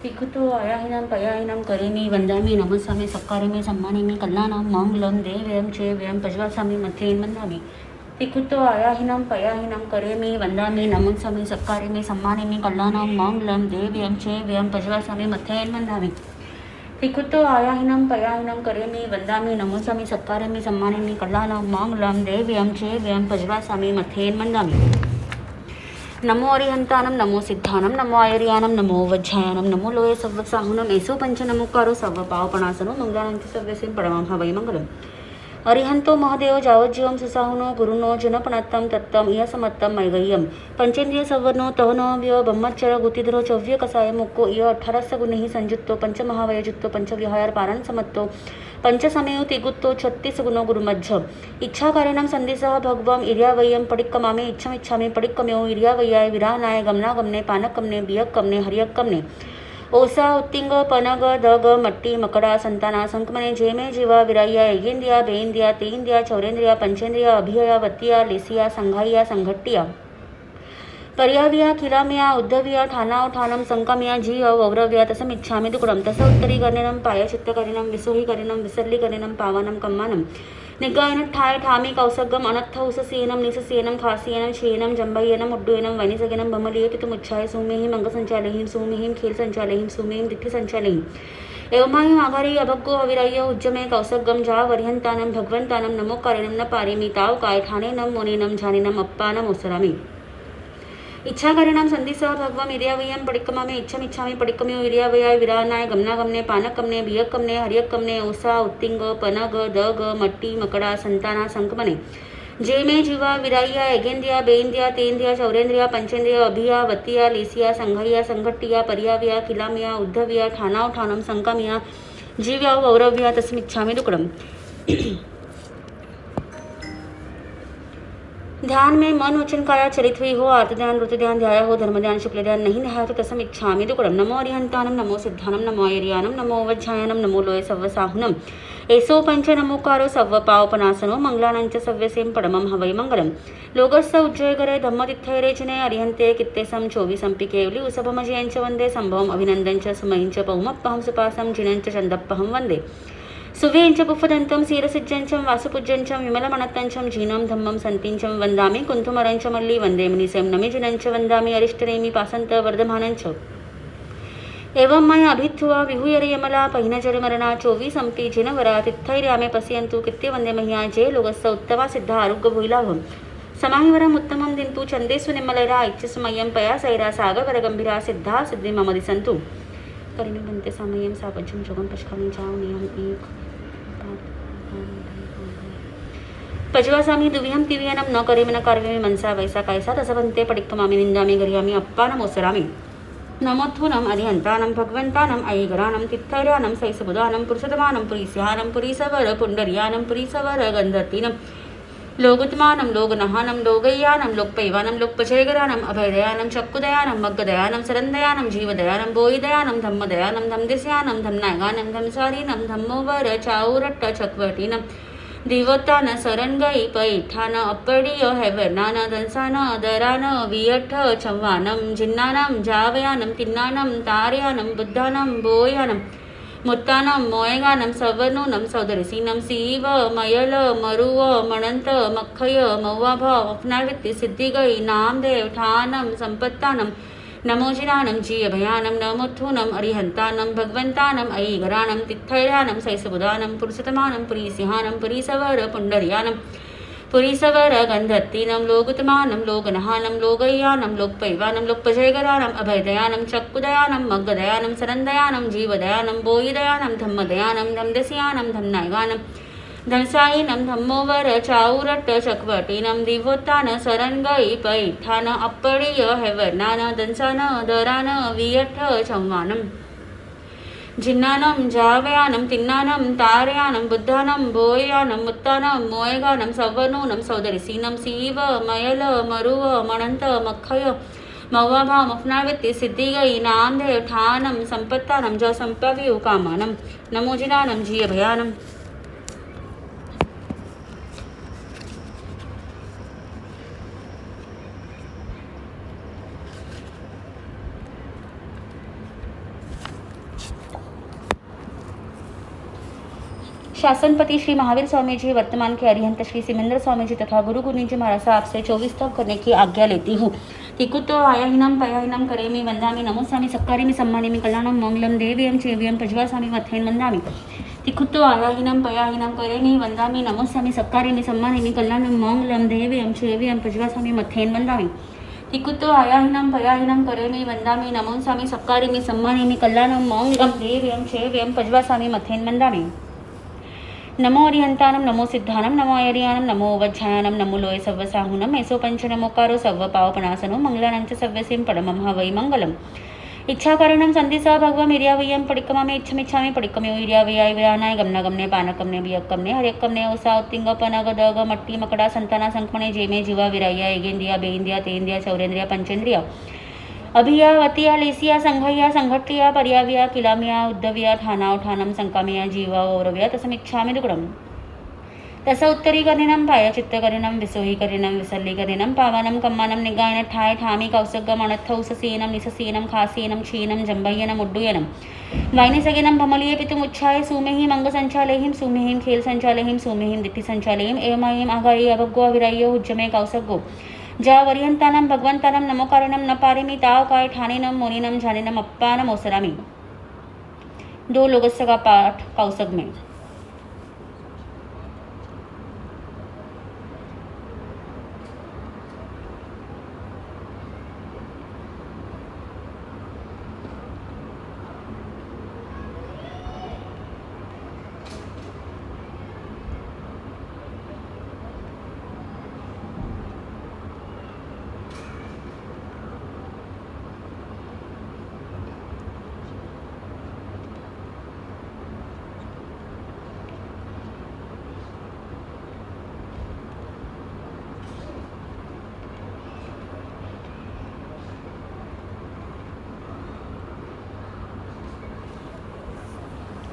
तिखतो आयाहिनं पयाहिनं करेमि वन्दामि नमस्सामि सत्कारेमि सम्मानेमि कल्याणं मङ्गलं देव्यं चेव्यं पज्वासामि मध्ये वन्दामि तिखतो आयाहिनं पयाहिनं करेमि वन्दामि नमस्सामि सत्कारेमि सम्मानेमि कल्याणं मङ्गलं देव्यं चेव्यं पज्वासामि मध्ये वन्दामि तिखतो आयाहिनं पयाहिनं करेमि वन्दामि नमस्सामि सत्कारेमि सम्मानेमि कल्याणं मङ्गलं देव्यं चेव्यं पज्वासामि मध्ये वन्दामि नमो अरिहंतानम नमो सिद्धानम नमो आयर्यानम नमो वज्जायानम नमो लोये सव्वसाहुनम ऐसो पंच नमोकारो सव्व पावपणासनो मंगलानंत सव्यसेन परमं हवै मंगलम अरिहंतो महदेव जावज्जीवम सुसाहुनो गुरुनो जनपणत्तम तत्तम इयसमत्तम मैगय्यम पंचेंद्रिय सवर्णो तवनव्य ब्रह्मचर्य गुतिधरो चव्य कसाय मुक्को इय 18 गुणेहि संयुक्तो पंचमहावयजुक्तो पंचविहार पारण समत्तो पंचसमयो तिगुत्तो 36 गुणो गुरुमध्य इच्छाकारेणं संदिसः भगवम इर्यावय्यम पडिक्कमामे इच्छामि पडिक्कम्यो इर्यावय्याय विरानाय गमनागमने पानकमने बियक्कमने हरियक्कमने ओसा उत्तिंग पनग दग मट्टी मकडा संताना संकमने जेमे जीवा विराया ऐगेंद्रिया बेंद्रिया तेंद्रिया चौरेंद्रिया पंचेंद्रिया अभिया वत्तिया लेसिया संघाइया संघट्टिया पर्याविया खिलामिया उद्धविया ठानाव ठानम संकमिया जीव वौरव्या तसमिच्छामि दुकडम तस उत्तरीकरणं पायचित्तकरणं विसोहीकरणं विसर्लीकरणं पावनं कम्मानं निगायनं ठाय ठामी कौसगम अनत्थ उससेनं निससेनं खासेनं शेनं जंबयनं उड्डयनं वनिसगनं भमलीयकितुमुच्छाय सुमेहिं मंगसंचालयीं सुमेहिं खेलसंचालयीं सुमेहिं दिठ्ठिसंचालयीं एवमाहि आघारी अभग्गो अविराय उज्जमे कौसगम जा वर्यंतानं भगवंतानं नमोकारेणं न पारेमि ताव काय ठाणेनं मुनेनं झानेनं अप्पानं ओसरामि इच्छाकारेणां संदिसः भगवम इर्यावय्यं पडिक्कमामे इच्छामि पडिक्कम्यो इर्यावयाय विरानाय गमनागमने पानकमने बियक्कमने हरियक्कमने ओसा उत्तिंग पनग दग मट्टी मकडा संताना संकमने जेमे जीवा विराया ऐगेंद्रिया बेंद्रिया तेंद्रिया चौरेंद्रिया पंचेंद्रिया अभिया वत्तिया लेसिया संघाइया संघट्टिया पर्याविया किलामिया उद्धविया ठानाव ठानम संकमिया जीव्या वौरव्या तस्मिच्छामि दुकडम ध्यान में मन वचन काया चरित हुई हो आर्त ध्यान रुत ध्यान ध्याया हो धर्म ध्यान शुक्ल ध्यान नहीं ध्याया तो तसम इच्छामि दुकडम नमो अरिहंतानम नमो सिद्धानम नमो आयर्यानम नमो वज्जायानम नमो लोये सव्वसाहुनम ऐसो पंच नमोकारो सव्व पावपनासनो मंगलानंच सव्यसेन परमं हवै मंगलम लोगस्स उज्जयगरे धम्मतिथैरेचने अरिहंते कित्तेसं चोविसंपि केवली उसभमजयंच वंदे संभवम अभिनंदनच सुमयिंच पौमप्पहं सुपासं जिनंच चंदप्पहं वंदे सुवेंच पुफदंतं सीरसिज्जंचं वासुपूज्यंचं विमलमणत्तंचं जीनं धम्मं सन्तिंचं वन्दामि कुन्थुमरञ्च मल्ली वन्दे मुनिसें नमिजिनञ्च वन्दामि अरिष्टनेमि पासन्त वर्धमानञ्च एवं मया अभित्थुवा विहुयर्यमला पहिनचरिमरणा चोवीसंपि जिनवरा तिथैर्यामे पश्यन्तु कित्ते वन्दे मह्या जे लोगस्स उत्तमा सिद्धा आरोग्य भूयिलाभं समाहिवरम् उत्तमं दिन्तु चन्देषु निम्मलैरा इच्छसमयं पयासैरा सागरवरगम्भीरा सिद्धा सिद्धि मम दिसन्तु करिमि बनते सामयं सापज्यं जोगं पश्कामि चावनियं एक पज्वासामि दुविहं तिविहनं न करेमि न कार्वेमि मनसा वैसा कायसा तसं बनते पडिक्कमामि निंदामि गर्यामि अप्पानं ओसरामि नमोत्थुनम् अरिहन्तानं भगवन्तानं ऐगरानं तित्थैर्यानं सैसबुधानं पुरुषोत्तमानं पुरीस्यानं पुरीसवर पुण्डर्यानं पुरीसवर गन्धर्तिनं लोगुत्मानं लोगनहानं लोगय्यानं लोकपैवानं लोकपचयगरानं अभयदयानं चक्कुदयानं मग्गदयानं सरन्दयानं जीवदयानं बोयिदयानं धम्मदयानं धम्दिस्यानं धम्नायगानं धम्सारीनं धम्मोवर चाऊरट्ट चक्वटीनं दिवतान सरंगई पैठान अप्पडिय हैवर्नान दंसान दरान वियठ चव्वानं जिन्नानं जावयानं तिन्नानं तार्यानं बुद्धानं बोयानं मुत्तानं मोयगानं सवर्णूनं सौदरसीनं सीव मयल मरुव मणंत मखय मव्वाभ अफनावित्ति सिद्धिगई नामदेव ठानं संपत्तानं नमोजिनानं जी अभयानं नमोत्थुनम् अरिहन्तानं भगवन्तानं ऐगरानं तित्थैर्यानं सैसबुधानं पुरुषोत्तमानं पुरीसिंहानं पुरीसवर पुण्डर्यानं पुरीसवर गन्धर्तिनं लोगुत्मानं लोगनहानं लोगय्यानं लोकपैवानं लोकपजयगरानं अभयदयानं चक्कुदयानं मग्गदयानं सरन्दयानं जीवदयानं बोयिदयानं धम्मदयानं धम्दस्यानं धम्नायगानं धनसायिनं धम्मोवर चाऊरट्ट चक्वटीनं दिवोत्तान सरंगई पैठान अप्पडिय हैवर्नान दंसान दरान वियठ चव्वानं जिन्नानं जावयानं तिन्नानं तार्यानं बुद्धानं बोयानं मुत्तानं मोयगानं सवर्णूनं सौदरसीनं सीव मयल मरुव मणंत मखय मव्वाभा मफनावित्ति सिद्धिगई नामदेव ठानं संपत्तानं ज संपव्यु कामानं नमोजिनानं जी अभयानं शासनपति श्री महावीर स्वामी जी, वर्तमान के अरिहंत श्री सिमेंद्र स्वामी जी तथा गुरु गुरुनी जी महाराज साहब से 24 तप करने की आज्ञा लेती हूँ। तिकुतो आयाहिनम पयाहिनम करेमि वंदामि नमोस्वामी सत्कारिमि सम्मानिमि कल्याणं मंगलम देव्यं चेव्यं पज्वासामि मथेन वंदामि। तिकुतो आयाहिनम पयाहिनम करेमि वंदामि नमोस्वामी सत्कारिमि सम्मानिमि कल्याणं मंगलम देव्यं चेव्यं पज्वासामि मथेन वंदामि। तिकुतो आयाहिनम पयाहिनम करेमि वंदामि नमोस्वामी सत्कारिमि सम्मानिमि कल्याणं मंगलम देव्यं चेव्यं पज्वासामि मथेन वंदामि। नमो अरिहंतानम नमो सिद्धानम नमो आयर्यानम नमो वज्झायानम नमो लोय सव्वसाहुनम ऐसो पंच नमोकारो सव्व पावपनासनो मंगलानंच सव्यसिम पडमम हवै मंगलम। इच्छाकारणम संधिसा भगवम इर्यावयम पडिक्कमामे इच्छमिच्छामि पडिक्कमयो इर्यावयाय विरानाय गमनागमने पानकमने बियक्कमने हर्यक्कमने ओसा उत्तिंग पनगदग मट्टी मकड़ा संताना संकमणे जेमे जीवा विराया एगेंद्रिया बेंद्रिया तेंद्रिया चौरेंद्रिया पंचेंद्रिया अभियावतिया लेसिया संघया संघट्टिया पर्याव्या किलामिया उद्धव्या ठाना ठानम संकामिया जीवा ओरव्या तसमिच्छामि दुकडम। तस उत्तरीकरणं प्रायचित्तकरणं विसोहीकरणं विसल्लीकरणं पावनं कम्मानं निगायन ठाय ठामी कौसगम अनर्थौससेनं निससेनं खासेनं क्षीणं जम्बय्यनं उड्डुयनं वायनिसगेनं भमलीय पितुमुच्छाय सुमेहिं अंगसंचालयिं सुमेहिं खेल संचालयिं सुमेहिं दिट्ठि संचालयिं एवमायिं आगायि अभग्गो विरायो हुज्जमे कौसग्गो जा वरिहंतानम भगवंतानम नमो कारणम न पारिमी ताव काय ठानेनम मोनिनम झानेनम अप्पानम ओसरामी। 2 लोगस्य का पाठ कौसग में।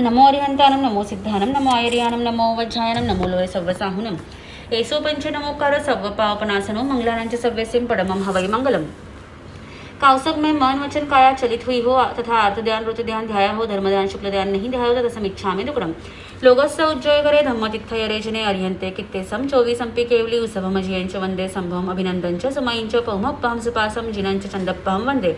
नमो अरिहंतानम नमो सिद्धानम नमो आयर्यानम नमो वज्झायानम नमो लोय सव्वसाहुनम ऐसो पंच नमोकार सव्व पावपनासनो मंगलानंच सव्यसिम पडमम हवै मंगलम। कौसक में मन वचन काया चलित हुई हो तथा अर्थ ध्यान रुच ध्यान ध्याया हो धर्म ध्यान शुक्ल ध्यान नहीं ध्याया हो तसमिच्छामि दुकडम। लोगस्य उज्जय करे धम्म तीर्थयरे जने अरिहंते कित्तेसम 24 केवली उसभम जियंच वंदे संभवम अभिनंदनच समयिंच पौमप्पहम सुपासम जिनंच चंदप्पहम वंदे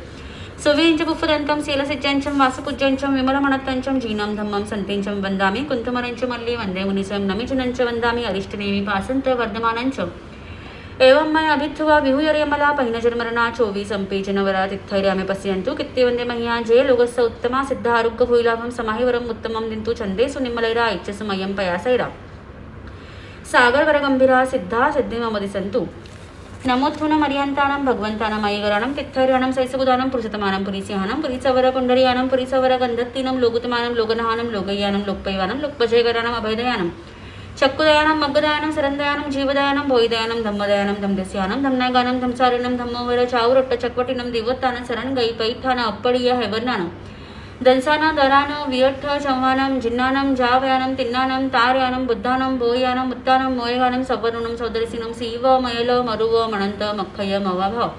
सुवींच पुफदंतं शीलसिज्जंचं वासपूज्यंचं विमलमणत्तंचं जीनं धम्मं सन्तेंचं वन्दामि कुन्तमरञ्च मल्ली वन्दे मुनिसं नमिचुनञ्च वन्दामि अरिष्टनेमि पासन्त वर्धमानञ्च एवं मय अभित्थुवा विहुयर्यमला पहिनजन्मरणा 24 जनवरा तित्थैर्यामे पश्यन्तु कित्ते वन्दे मह्या जय लोकस्य उत्तमा सिद्धारोग्य भूयिलाभं समाहिवरम् उत्तमं दिन्तु छन्देषु निम्मलैरा इच्छसु मयं पयासैरा सागरवरगम्भीरा सिद्धा सिद्धिममदि सन्तु। नमोत्थुनम अरिहंतानम भगवंतानम अयगराणम तित्थैर्याणम सैसबुदानम पुरुषतमानम पुरीसिहानम पुरीसवर पुंडरीयानम पुरीसवर गंधत्तीनम लोगुतमानम लोगनहानम लोगय्यानम लोकपैवानम लोकपजयगराणम अभयदयानम चक्कुदयानम मग्गदयानम सरंदयानम जीवदयानम भोयदयानम धम्मदयानम धम्मदस्यानम धम्नागानम धम्सारिणम धम्मोवर चावरट्ट चक्वटिनम दिवत्तान सरण गई पैठान अप्पड़ीय हैवर्नानम दंसाना दरान वियट्ठ चंवानम जिन्नानम जावयानम तिन्नानम तारयानम बुद्धानम बोयानम उत्तानम मोयगानम सवर्णनम सौदरसिनम सीव मयल मरुव मणंत मक्खय मवाभाव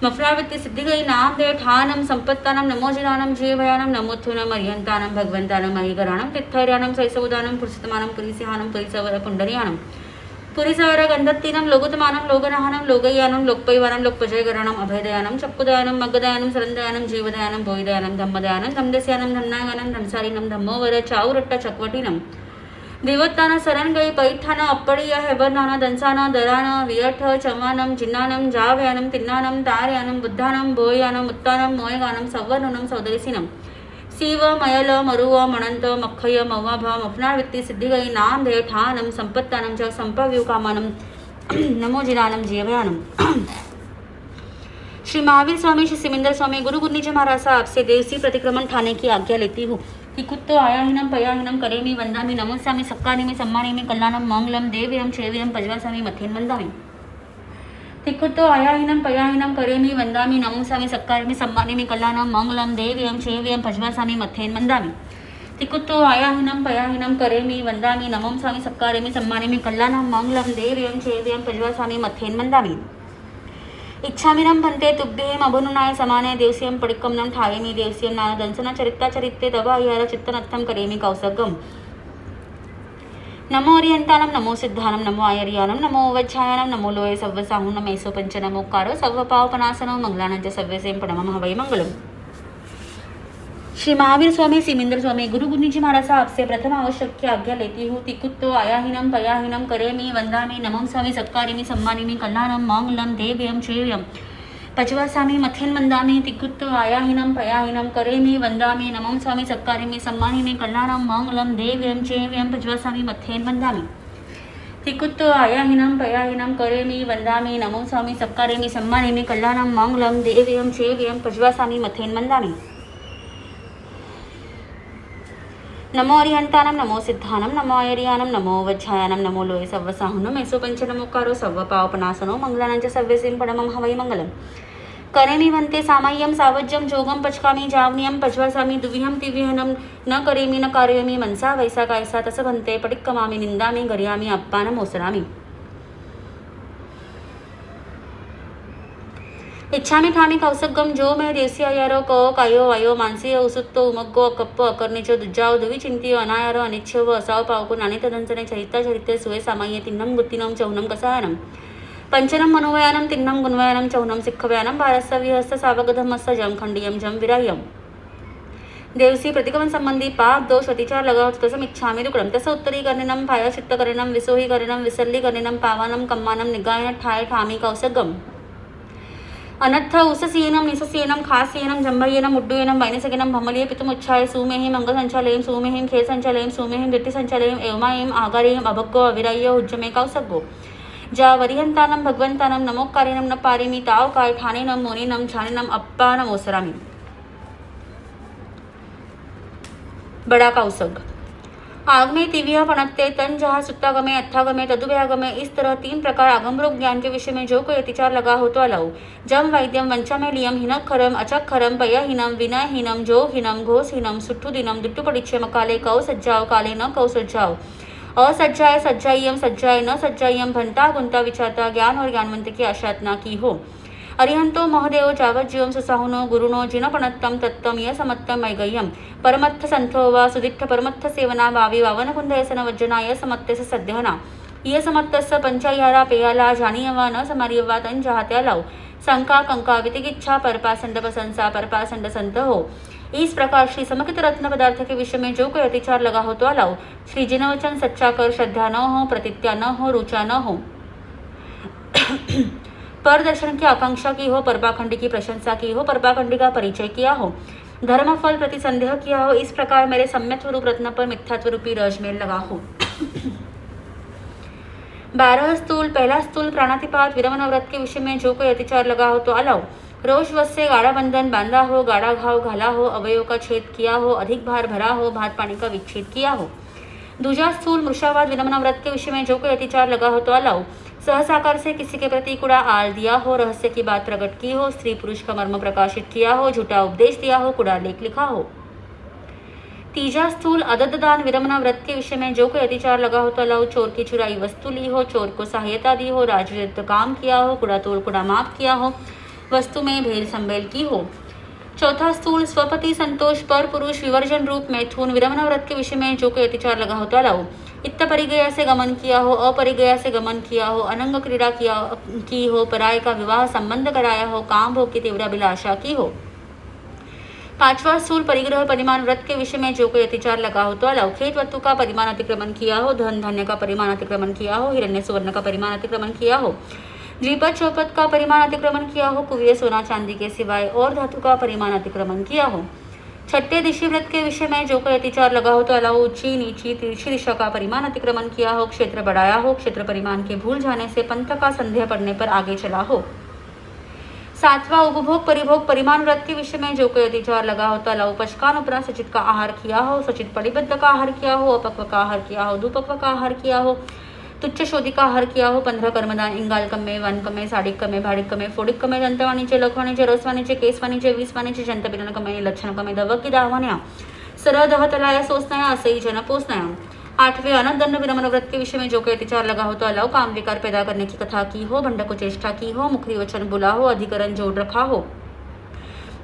मफरावृत्ति सिद्धिगई नाम दे ठानम संपत्तानम नमोजिनानम जीवयानम नमोत्थुनम अरिहंतानम भगवंतानम अयिगराणम तित्थैर्याणम सैसबुदानम पुरुषतमानम पुरीसिहानम पुरीसवर पुंडरीयानम पुरीसवर गंधत्तीनम लोगुतमानम लोगनहानम लोगय्यानम लोकपैवानम लोकपजयगराणम अभयदयानम चक्कुदयानम मग्गदयानम सरंदयानम जीवदयानम भोयदयानम धम्मदयानम धम्मदस्यानम धम्नागानम धम्सारिणम धम्मोवर चावरट्ट चक्वटिनम दिवत्तान सरण गई पैठान अप्पड़ीय हैवर्नान दंसाना दरान वियठ चंवानम जिन्नानम जावयानम तिन्नानम तारयानम बुद्धानम भोयानम उत्तानम मोयगानम सवर्णनम सौदरिसिनम सीव मयल मरुव मणंत मक्खय मवाभाव मफनावृत्ति सिद्धिगई नाम दे ठानम संपत्तानम च संपव्यु कामानम नमोजिनानम जीवयानम। श्री महावीर स्वामी श्री सिमेंद्र स्वामी गुरु गुरुनी जी महाराज साहब से देवसी प्रतिक्रमण ठाने की आज्ञा लेती हूँ। तिकुत्तो आयाहिनम पयाहिनम करेमि वंदामि नमोस्वामी सत्कारिमि सम्मानिमि कल्याणं मंगलम देव्यं चेव्यं पज्वासामि मथेन वंदामि। तिकुत्तो आयाहिनम पयाहिनम करेमि वंदामि नमोस्वामी सत्कारिमि सम्मानिमि कल्याणं मंगलम देव्यं चेव्यं पज्वासामि मथेन वंदामि। तिकुत्तो आयाहिनम पयाहिनम करेमि वंदामि नमोस्वामी सत्कारिमि सम्मानिमि कल्याणं मंगलम देव्यं चेव्यं पज्वासामि मथेन वंदामि। इच्छामिनं भन्ते तुभ्येम अभनुनाय समाने देवस्यं पडिक्कमनं ठायेमि देवस्यं नानदंसना चरित्ता चरित्ते तव अय्यार चित्तनत्थं करेमि कौसगम। नमो अरिहंतानम नमो सिद्धानम नमो आयर्यानम नमो वज्झायानम नमो लोये सव्वसाहु नमेसो पंच नमोकारो सव्वपावपनासनो मंगलानंच सव्यसेम प्रणमः हवै मंगलम। श्री महावीर स्वामी सीमेंद्र स्वामी गुरु गुरुजी महाराज साहब से प्रथम आवश्यक आज्ञा लेती हूँ। तिकुत्तो आयाहीनम पयाहीनम करेमी वंदामी नमम स्वामी सत्कारिमी सम्मानिमी कल्याणम मंगलम देव्यम श्रेयम पचवासामी मथेन वंदामी। तिकुत्तो आयाहीनम पयाहीनम करेमी वंदामी नमम स्वामी सत्कारिमी सम्मानिमी कल्याणम मंगलम देव्यम श्रेयम पचवासामी मथेन वंदामी। तिकुत्तो आयाहीनम पयाहीनम करेमी वंदामी नमो स्वामी सत्कारिमी सम्मानिमी कल्याणम मंगलम देव्यम श्रेयम पचवासामी मथेन वंदामी। नमो अरिहंतानम नमो सिद्धानम नमो आयर्यानम नमो वज्झायानम नमो लोये सव्वसाहु नमेसो पंच नमोकारो सव्वपावपनासनो मंगलानंच सव्यसेम प्रणमः हवै मंगलम। करेमी वंते सामाय्यम सावज्यम जोगम पचकामी जावनियम पचवासामी दुविहम तिविहनम न करेमी न कार्योमी मनसा वैसा कायसा तस भन्ते पटिक्कमामी निंदामी गर्यामी अप्पानम ओसरामी। इच्छामी ठामी कौसगम जो मैं देसी आयारो क कायो वायो मानसी उसुत्तो उमग्गो अकप्पो अकर्णिचो दुज्जाओ दुवि चिंतियो अनायारो अनिच्छव असाव पावको नानी तदंचने चरिता चरित्रे सुवे सामाये तिन्नम गुत्तिनम चौनम कसायनम पंचनम मनोवयानम तिन्नम गुणवयानम चौनम सिक्खवयानम भारस्स विहस्स सावगधमस्स जम खंडियम जम विराह्यम। देवसी प्रतिगमन संबंधी पाप दोष अतिचार लगा तसम इच्छामी दुकडम तस उत्तरीकरणम प्रायश्चित्तकरणम विसोहीकरणम विसल्लीकरणम पावानम कम्मानम निगायन ठाय ठामी कौसगम अनत्थ उससीयनम निससीयनम खासीयनम जंभयनम उड्डूयनम वैनसगिनम भमलिय पितुमुच्छाय सुमेहिम अंगसंचालयम सुमेहिम खेल संचालयम सुमेहिम दृष्टि संचालयम एवमायम आगारेयम अभग्गो अविराह्यो उज्जमे कौसग्गो जा वरिहंतानम भगवंतानम नमोकारिणम न पारिमी ताव काय ठानेनम मोनिनम छानेनम अप्पानम ओसरामी। बड़ा कौसग आग में तिविया पणत्ते तन जहाँ सुत्तागमे अत्थागमे तदुभयागमे। इस तरह तीन प्रकार आगमरोग ज्ञान के विषय में जो कोई अतिचार लगा हो तो अलाउ। जम वैद्यम वंचामेलियम हिनखरम अचक्षरम पयहीनम विनयहीनम जोहीनम घोषहीनम सुट्ठुदिनम दुट्टुपडिच्य मकाले कौ सज्जाओ काले न कौ सज्जाओ असज्जाय सज्जायम सज्जाय न सज्जायम भंता गुंता विचारता ज्ञान और ज्ञानवंत की आशातना की हो। अरिहंतो महदेव जावज्जीवम सुसाहुनो गुरुनो जिनपणत्तम तत्तम यसमत्तम मैगय्यम परमत्थ संथो वा सुदिट्ठ परमत्थ सेवना भावी वावन कुंदयसन वज्जना यसमत्तस सद्यहना यसमत्तस पंचायारा पेयाला जानीयवा न समारियवा तन जहात्या लाव शंका कंका वितिकिच्छा परपासंड प्रशंसा परपासंड संत हो। इस प्रकार श्री समकित रत्न पदार्थ के विषय में जो कोई अतिचार लगा हो तो अलाउ। श्री जिनवचन सच्चा कर श्रद्धा न हो प्रतित्या न हो रुचा न हो पर दर्शन की आकांक्षा की हो परपाखंडी की प्रशंसा की हो परपाखंडी का परिचय किया हो धर्म फल प्रति संदेह किया हो। इस प्रकार मेरे सम्यक रूप रत्न पर मिथ्यात्व रूपी रजमेल लगा हो। 12 स्थूल पहला स्थूल प्राणातिपात विरमण व्रत के विषय में जो कोई अतिचार लगा हो तो अलाउ। रोष वश से गाढ़ा बंधन बांधा हो गाढ़ा घाव घाला हो अवयव का छेद किया हो अधिक भार भरा हो भात पानी का विच्छेद किया हो। दूजा स्थूल मृषावाद विरमण व्रत के विषय में जो कोई अतिचार लगा हो तो अलाउ। सहसाकार से किसी के प्रति कूड़ा आल दिया हो रहस्य की बात प्रकट की हो स्त्री पुरुष का मर्म प्रकाशित किया हो झूठा उपदेश दिया हो कूड़ा लेख लिखा हो। तीजा स्थूल अददान विरमण व्रत के विषय में जो कोई अतिचार लगा हो तो अलाउ। चोर की चुराई वस्तु ली हो चोर को सहायता दी हो राजविरुद्ध काम किया हो कूड़ा तोड़ कूड़ा माप किया हो वस्तु में भेल संबेल की हो। चौथा स्थूल स्वपति संतोष पर पुरुष विवर्जन रूप मैथुन विरमण व्रत के विषय में जो कोई अतिचार लगा हो तो अलाउ। इत्त परिगया से गमन किया हो अपरिगया से गमन किया हो अनंग क्रीड़ा की हो पराय का विवाह संबंध कराया हो काम भोग की तीव्र अभिलाषा की हो। पांचवा स्थूल परिग्रह परिमाण व्रत के विषय में जो कोई अतिचार लगा हो तो अलाउ। खेत वस्तु का परिमाण अतिक्रमण किया हो धन धान्य का परिमाण अतिक्रमण किया हो हिरण्य सुवर्ण का परिमाण अतिक्रमण किया हो द्विपद चौपद का परिमाण अतिक्रमण किया हो कुव्य सोना चांदी के सिवाय और धातु का परिमाण अतिक्रमण किया हो। छठे दिशि व्रत के विषय में जो कोई अतिचार लगा हो तो अलाउ। ऊंची नीची तिरछी दिशा का परिमाण अतिक्रमण किया हो क्षेत्र बढ़ाया हो क्षेत्र परिमाण के भूल जाने से पंथ का संदेह पड़ने पर आगे चला हो। सातवां उपभोग परिभोग परिमाण व्रत के विषय में जो कोई अतिचार लगा हो तो अलाउ। पशकान उपरांत सचित का आहार किया हो सचित परिबद्ध का आहार किया हो अपक्व का आहार किया हो दुपक्व का आहार किया हो तुच्छ शोधि का आहार किया हो 15 कर्मदान इंगाल कमे वन कमे साडिक कमे भाडिक कमे फोडिक कमे दंतवाणीचे लखवाणीचे रसवाणीचे केसवाणीचे वीसवाणीचे जंतबिलन कमे लक्षण कमे दवकी दावण्या सरळ दहतलाया सोसनाया असई जन पोसनाया। 8वें अनदंड विरमण व्रत के विषय में जो कोई अतिचार लगा हो तो अलाउ। काम विकार पैदा करने की कथा की हो भंड को चेष्टा की हो मुखरी वचन बुला हो अधिकरण जोड़ रखा हो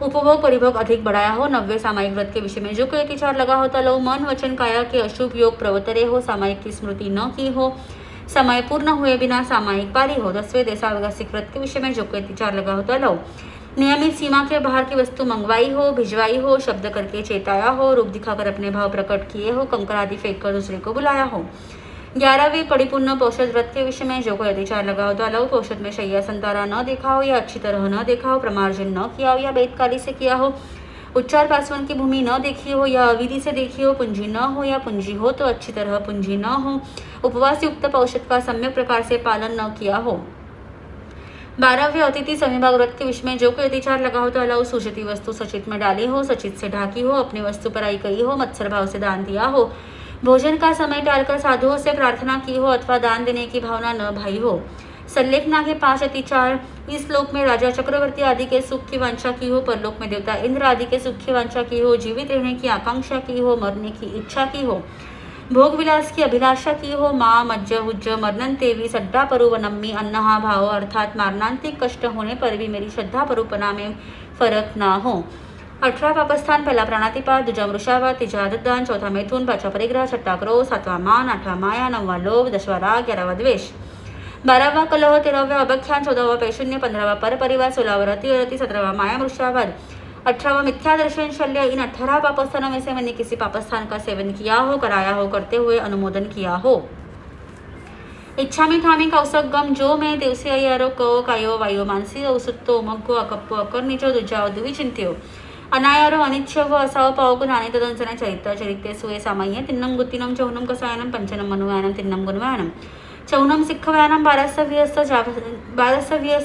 उपभोग परिभोग अधिक बढ़ाया हो। 90 सामायिक व्रत के विषय में जो कोई अतिचार लगा होता लो। मन वचन काया के अशुभ योग प्रवतरे हो। सामायिक की स्मृति न की हो। समय पूर्ण हुए बिना सामायिक पारी हो। 10वें देशावकाशिक व्रत के विषय में जो कोई अतिचार लगा होता लो। नियमित सीमा के बाहर की वस्तु मंगवाई हो, भिजवाई हो, शब्द करके चेताया हो, रूप दिखाकर अपने भाव प्रकट किए हो, कंकर आदि फेंक कर दूसरे को बुलाया हो। 11वें परिपूर्ण पौषध व्रत के विषय में जो कोई अतिचार लगा हो तो अलव पौषध में शैया संतारा न देखा हो या अच्छी तरह न देखा हो, प्रमार्जन न किया हो या बेदकाली से किया हो, उच्चार पासवन की भूमि न देखी हो या अविधि से देखी हो, पूंजी न हो या पूंजी हो तो अच्छी तरह पूंजी न हो, उपवास युक्त पौषध का सम्यक प्रकार से पालन न किया हो। 12वें अतिथि समीभाग व्रत के विषय में जो कोई अतिचार लगा हो तो अलाउ सूचित वस्तु सचित में डाली हो, सचित से ढाकी हो, अपनी वस्तु पर आई कही हो, मत्सर भाव से दान दिया हो, भोजन का समय टालकर साधुओं से प्रार्थना की हो अथवा दान देने की भावना न भाई हो। संलेखना के 5 अतिचार। इस लोक में राजा चक्रवर्ती आदि के सुख की वांछा की हो, परलोक में देवता इंद्र आदि के सुख की वांछा की हो, जीवित रहने की आकांक्षा की हो, मरने की इच्छा की हो, भोग विलास की अभिलाषा की हो, माँ मज्ज हुज्ज मरनन तेवी सड्डा परुवनम्मी अन्न हा भाव अर्थात मारणांतिक कष्ट होने पर भी मेरी श्रद्धा परुपना में फरक ना हो। 18 पापस्थान, पहला प्राणातिपात, दूजा वृषावात, तीजा आदतदान, चौथा मैथुन, 5वां परिग्रह, 6ठा क्रोध, 7वां मान, 8वां माया, 9वां लोभ, 10वां राग, 11वां द्वेष, 12वां कलह, 13वां अभख्यान, 14वां पैशून्य, 15वां परपरिवार, 16वां रति, 17वां माया मृषावाद, 18वां मिथ्या दर्शन शल्य। इन 18 पापस्थानों में से मैंने किसी पापस्थान का सेवन किया हो, कराया हो, करते हुए अनुमोदन किया हो। इच्छा में ठामी कौसगम जो मैं दिवसे अयारो कहो कायो वायो मानसी औसुत्तो मग्गो अकप्पो अकर्निचो दुजाओ द्विचिंत्यो अनायारो अनिच्छव असाव पावको नाने तदंसना चरित्र चरित्रे सुए सामान्य तिन्नम गुत्तिनम चौनम कसायनम पंचनम मनुवायनम तिन्नम गुणवायनम चौनम सिक्खवायनम बारसव्यस्त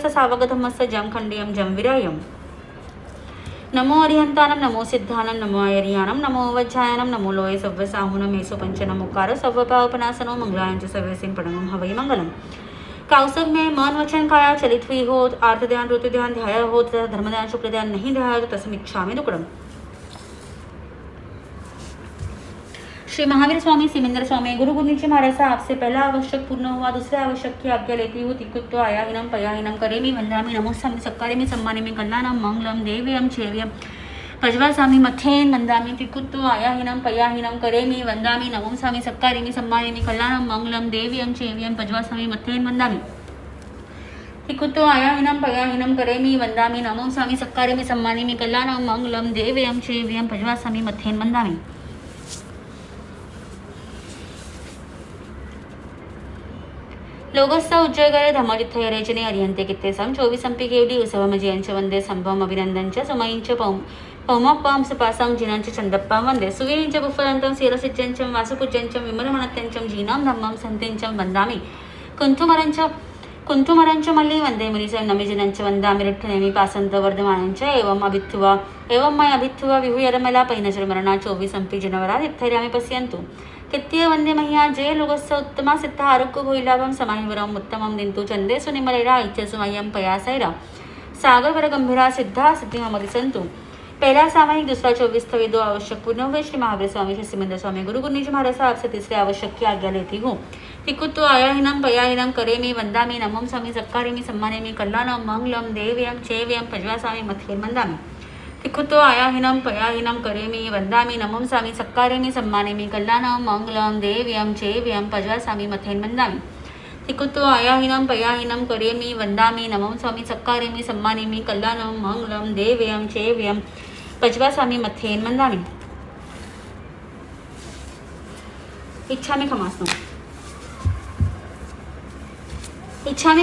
सावगधमस्य जम खंडियम जम विरायम। नमो अरिहंतानम, नमो सिद्धानम, नमो आयरियानम, नमो वज्जायनम, नमो लोये सव्य साहुनम मेसो पंचनम उकार सव्य पावपनासनो मंगलायंच सव्य सिंह प्रणम हवई मंगलम। काउसक में मन वचन काया चलित हुई हो, आर्थ ध्यान ऋतु ध्यान ध्याय हो तथा धर्म ध्यान शुक्र ध्यान नहीं ध्याय तो तस्म इच्छा में दुकड़म। श्री महावीर स्वामी सिमेंद्र स्वामी गुरु गुरुजी महाराज साहब से पहला आवश्यक पूर्ण हुआ, दूसरे आवश्यक की आज्ञा लेती हूँ। तिकुत्व आयाहिनम पयाहिनम करेमी वंदामी नमोस्सामि सक्कारेमी सम्मानेमी कल्याणम मंगलम देव्यम चेव्यम पजवासामि मथेन वंदामी। तिकुत्व आयाहिनम पयाहिनम करेमी वंदामी नमोस्सामि सक्कारेमी सम्मानेमी कल्याणम मंगलम देव्यम चेव्यम पजवासामि मथेन वंदामी। तिकुत्व आयाहिनम पयाहिनम करेमी वंदामी नमोस्सामि सक्कारेमी सम्मानेमी कल्याणम मंगलम देव्यम चेव्यम पजवासामि मथेन वंदामी। लोगस्थ उज्जयगरे धम्मजित्थय रेचने अरिहंते कित्तेसम 24 केवली उसवमजयंच वंदे संभवम अभिनंदनच सुमयिंच पौमप्पां सुपासं जिनंच चंदप्पां वंदे सुवीरिंच बुफलंतं शिरसिज्जंचं वासुपूज्यंचं विमलमणत्यंचं जीनां धम्मं संतेंचं वंदामि कुंथुमरंच मल्ली वंदे मुनिचं नमिजिनंच वंदामि रिठ्ठनेमि पासंत वर्धमानंच एवं मय अभित्थुवा विहुयरमला पैनचरमरणा 24 जनवरा नित्थैर्यामि पश्यन्तु कित्तीय वंदे मह्या जय लोगस्स उत्तमा सिद्ध आरोग्य भोईलाभम समाहिवरम उत्तमम दिंतु चंदे सुनिमलेरा इच्छसुमयम पयासैरा सागरवर गंभीरा सिद्धा सिद्धिममति संतु। पहला सामायिक, दूसरा 24वें 2 आवश्यक पूर्ण हुए। श्री महावीर स्वामी श्री सिमेंद्र स्वामी गुरु गुरुजी महाराज साहब से तीसरे आवश्यक की आज्ञा लेती हूँ। तिकुत्व आयाहिनम पयाहिनम करेमी वंदामी नमों स्वामी सक्कारेमी सम्मानेमी कल्याणम मंगलम देव्यम चेव्यम पजवासामि मथेन वंदामि। तिकुत्व आयाहिनम पयाहिनम करेमी वंदामी नमों स्वामी सक्कारेमी सम्मानेमी कल्याणम मंगलम देव्यम चेव्यम पजवासामि मथेन वंदामि। तिकुत्व आयाहिनम पयाहिनम करेमी वंदामी नमों स्वामी सक्कारेमी सम्मानेमी कल्याणम मंगलम देव्यम चेव्यम पजवासामि मथेन वंदामि। इच्छा में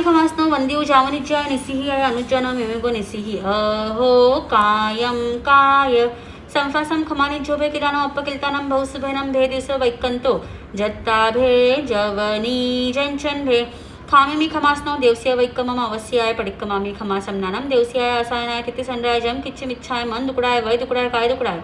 खमासनो वंदी जावनिज्य निसिहि अनुजन मेमेगो निसिहि अहो कायम काय संफासम खमानिज्योभे किरानो अपकिलतानम बहुसुभेनम भेदिस वैकंतो जत्ता भे जवनी जंचन भे खामिमी खमासनो देवस्या वैकमम अवस्याय पडिक्कमामी खमासम नानम देवस्याय आसायनाय तिथि संड्राय जम किच्चिमिच्छाय मन दुकड़ाय वय दुकड़ाय काय दुकड़ाय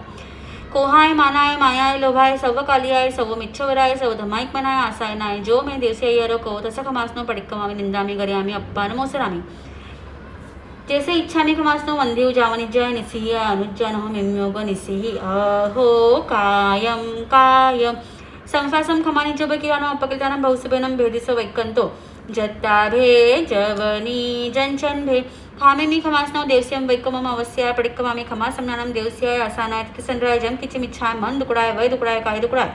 कोहाय मानाय मायाय लोभाय सव कालियाय सव मिच्छवराय सव धमाइक मनाय आसायनाय जो मैं देवसे यरो को तसा खमासनो पडिक्कमामी निंदामी गर्यामी अप्पा नमोसरामी। जैसे इच्छा में खमासनो वंदेव जावनिज्य निसिहि अनुज्जन मिम्योग निसिहि अहो कायम कायम संफासम खमानिज्य बकिरानो अपकिलतानम बहुसुबेनम भेदिस वैकंतो जत्ता भे जवनी जंचन भे खामे मी खमासनव देवस्यम वैकमम अवस्याय पडिक्कमामी खमासमनानम देवस्याय आसानाय तिथसंद्राय जम किचिमिच्छाय मन दुकडाय वय दुकडाय काय दुकडाय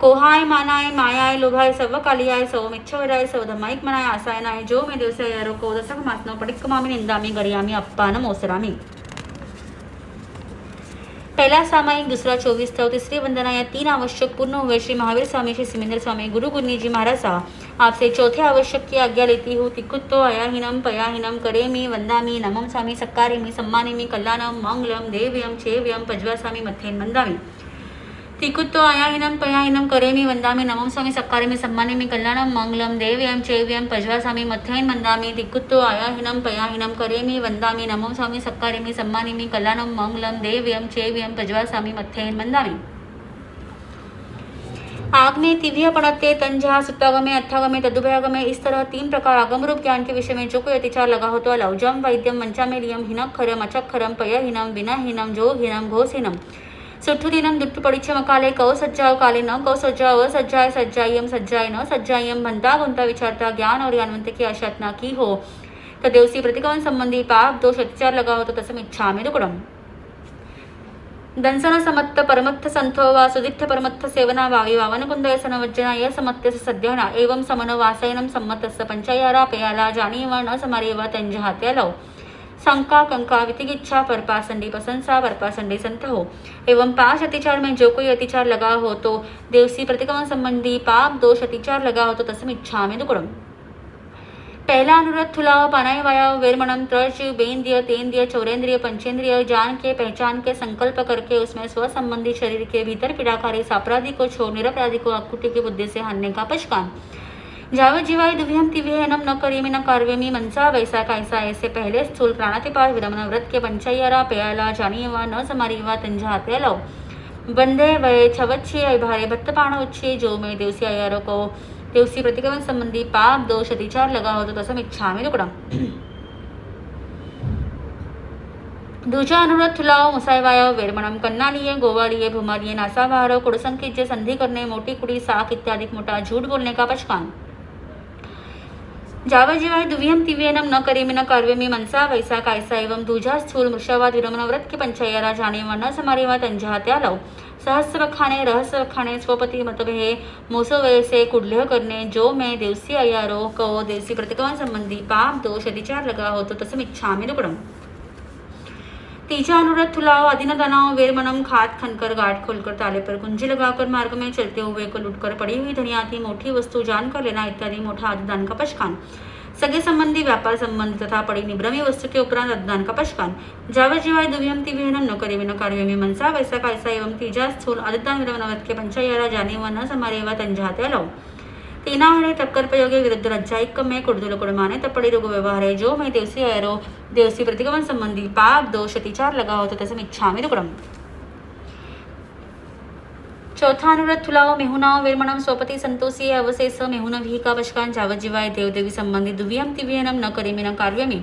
कोहाय मानाय मायाय लोभाय सव कालियाय सव मिच्छवराय सव धमाईक मनाय आसाय नाय जो मैं देवस्याय यारो को दसक मासनव पडिक्कमामी निंदामी गरियामी अप्पानम ओसरामी। पहला सामायिक, दूसरा 24 स्तव, तीसरी वंदना या 3 आवश्यक पूर्ण हुए श्री महावीर स्वामी श्री सिमेंद्र स्वामी गुरु गुरनी जी महाराज आपसे चौथे आवश्यक की आज्ञा लेती हूँ। तिकुत्तो अयाहीनम पयाहीनम करेमी वंदामी नमम स्वामी सक्कारेमी सम्मानेमी कल्याणम मंगलम देव्यम चेव्यम पज्वासामी मथेन वंदामी। तिकुत्तो अयाहीनम पयाहीनम करेमी वंदामी नमम स्वामी सक्कारेमी सम्मानेमी कल्याणम मंगलम देव्यम चेव्यम पज्वासामी मथेन वंदामी। तिकुत्तो अयाहीनम पयाहीनम करेमी वंदामी नमम स्वामी सक्कारेमी सम्मानेमी कल्याणम मंगलम देव्यम चेव्यम पज्वासामी मथेन वंदामी। आगमे तिव्य पड़ते तंजा सुत्तागमे अथागमे तदुभयागमे, इस तरह 3 प्रकार आगम रूप ज्ञान के विषय में जो कोई अतिचार लगा हो तो लौजम वैद्यम मंचामेलियम हिनक्षरम अचक्षरम पयहीनम विनाहीनम जोहीनम घोषहीनम सुठुदीनम दुट्टु पड़िच्छ मकाले कौ सज्जाव काले न कौ सज्जाव असज्जाय सज्जायम सज्जाय न सज्जायम भंता गुंता विचारता ज्ञान और ज्ञानवंत की आशातना की हो तो देवसी प्रतिगमन संबंधी पाप दोष अतिचार लगा हो तो तसम इच्छा में दुकड़म दंसन समत्त परमत्थ संथो वा सुदित्थ परमत्थ सेवना वावी वावन कुंदय सनवज्जना य समत्य सद्यना एवं समन वासयनम सम्मतस्य पंचयारा पेयाला जानीवा न समारेवा तंजहात्या लव शंका कंका वितिगिच्छा परपासंडी प्रशंसा परपासंडी संत हो। एवं 5 अतिचार में जो कोई अतिचार लगा हो तो देवसी प्रतिगमन संबंधी पाप दोष अतिचार लगा हो तो तस्म इच्छा में दुकड़म। पहला अनुरत थुलाव पानाय वाया वेरमणम त्रज बेन्द्रिय तेन्द्रिय चौरेन्द्रिय पंचेंद्रिय जान के पहचान के संकल्प करके उसमें स्व संबंधी शरीर के भीतर पीड़ाकारी सापराधी को छोड़ निरपराधी को अकुटी की बुद्धि से हारने का पशकान। जाव जीवाय दुव्यम तिव्यहनम न करेमी न कार्वेमी मनसा वैसा कैसा, ऐसे पहले स्थूल प्राणातिपात विदमन व्रत के पंचयरा पेयाला जानीवा न समारीवा तंजहात्या लव बंधे वय छवच्छे अभारे भत्तपाण उच्छे जो मैं देवसी अयारो को देवसी प्रतिगमन संबंधी पाप दोष अतिचार लगा हो तो तसम इच्छा में दुकड़म। दूजा अनुरोध थुलाव मुसायवाय वेरमणम कन्नालिये गोवालिये भूमालिये नासावार कुड़संकीज्य संधि करने मोटी कुड़ी साख इत्यादि मोटा झूठ बोलने का पशकान। जाव जीवाय दुव्यम तिव्यनम न करेमी न कार्वेमी मनसा वैसा कायसा एवं दूजा स्थूल मृषावाद विरमन व्रत के पंचयरा जानेवा न समारेवा तंजहात्या लव सहस्र खाने रहस्य खाने स्वपति मतभे मोसवय से कुडल्य करने जो मैं देवसी अयारो को देवसी प्रतिगमन संबंधी पाप दोष अतिचार लगा हो तो तसम इच्छा में दुकड़म। तीजा अनुरत थुलाव अधीन तनाव वेरमणम खाद खनकर गाठ खोलकर ताले पर कुंजी लगाकर मार्ग में चलते हुए को लुटकर पड़ी हुई धनियाती मोटी वस्तु जानकर लेना इत्यादि मोटा आदिदान का पशकान। सगे संबंधी व्यापार संबंध तथा पड़ी निब्रमी वस्तु के उपरांत अदान का पशकान। जाव जीवाय दुव्यम तिव्यहनम न करेमी न कार्वेमी मनसा वैसा कैसा एवं तीजा स्थूल अदिदान विरमनवत के पंचयरा जानेवा न समारेवा तंजहात्या लव तीना हरे टक्कर प्रयोगे विरुद्ध रज्जाइक में कुर्दुल कुड़माने तपड़ी रोग व्यवहार है जो मैं देवसी अयरो देवसी प्रतिगमन संबंधी पाप दोष अतिचार लगा हो तो तसम इच्छा में दुकड़म। चौथा अनुरत थुलाव मेहुनाव वेरमणम स्वपति संतोषी अवशेष मेहुन भी का पशकान। जावत जीवाय देवदेवी संबंधी दुव्यम तिव्यनम न करेमी न कार्वेमी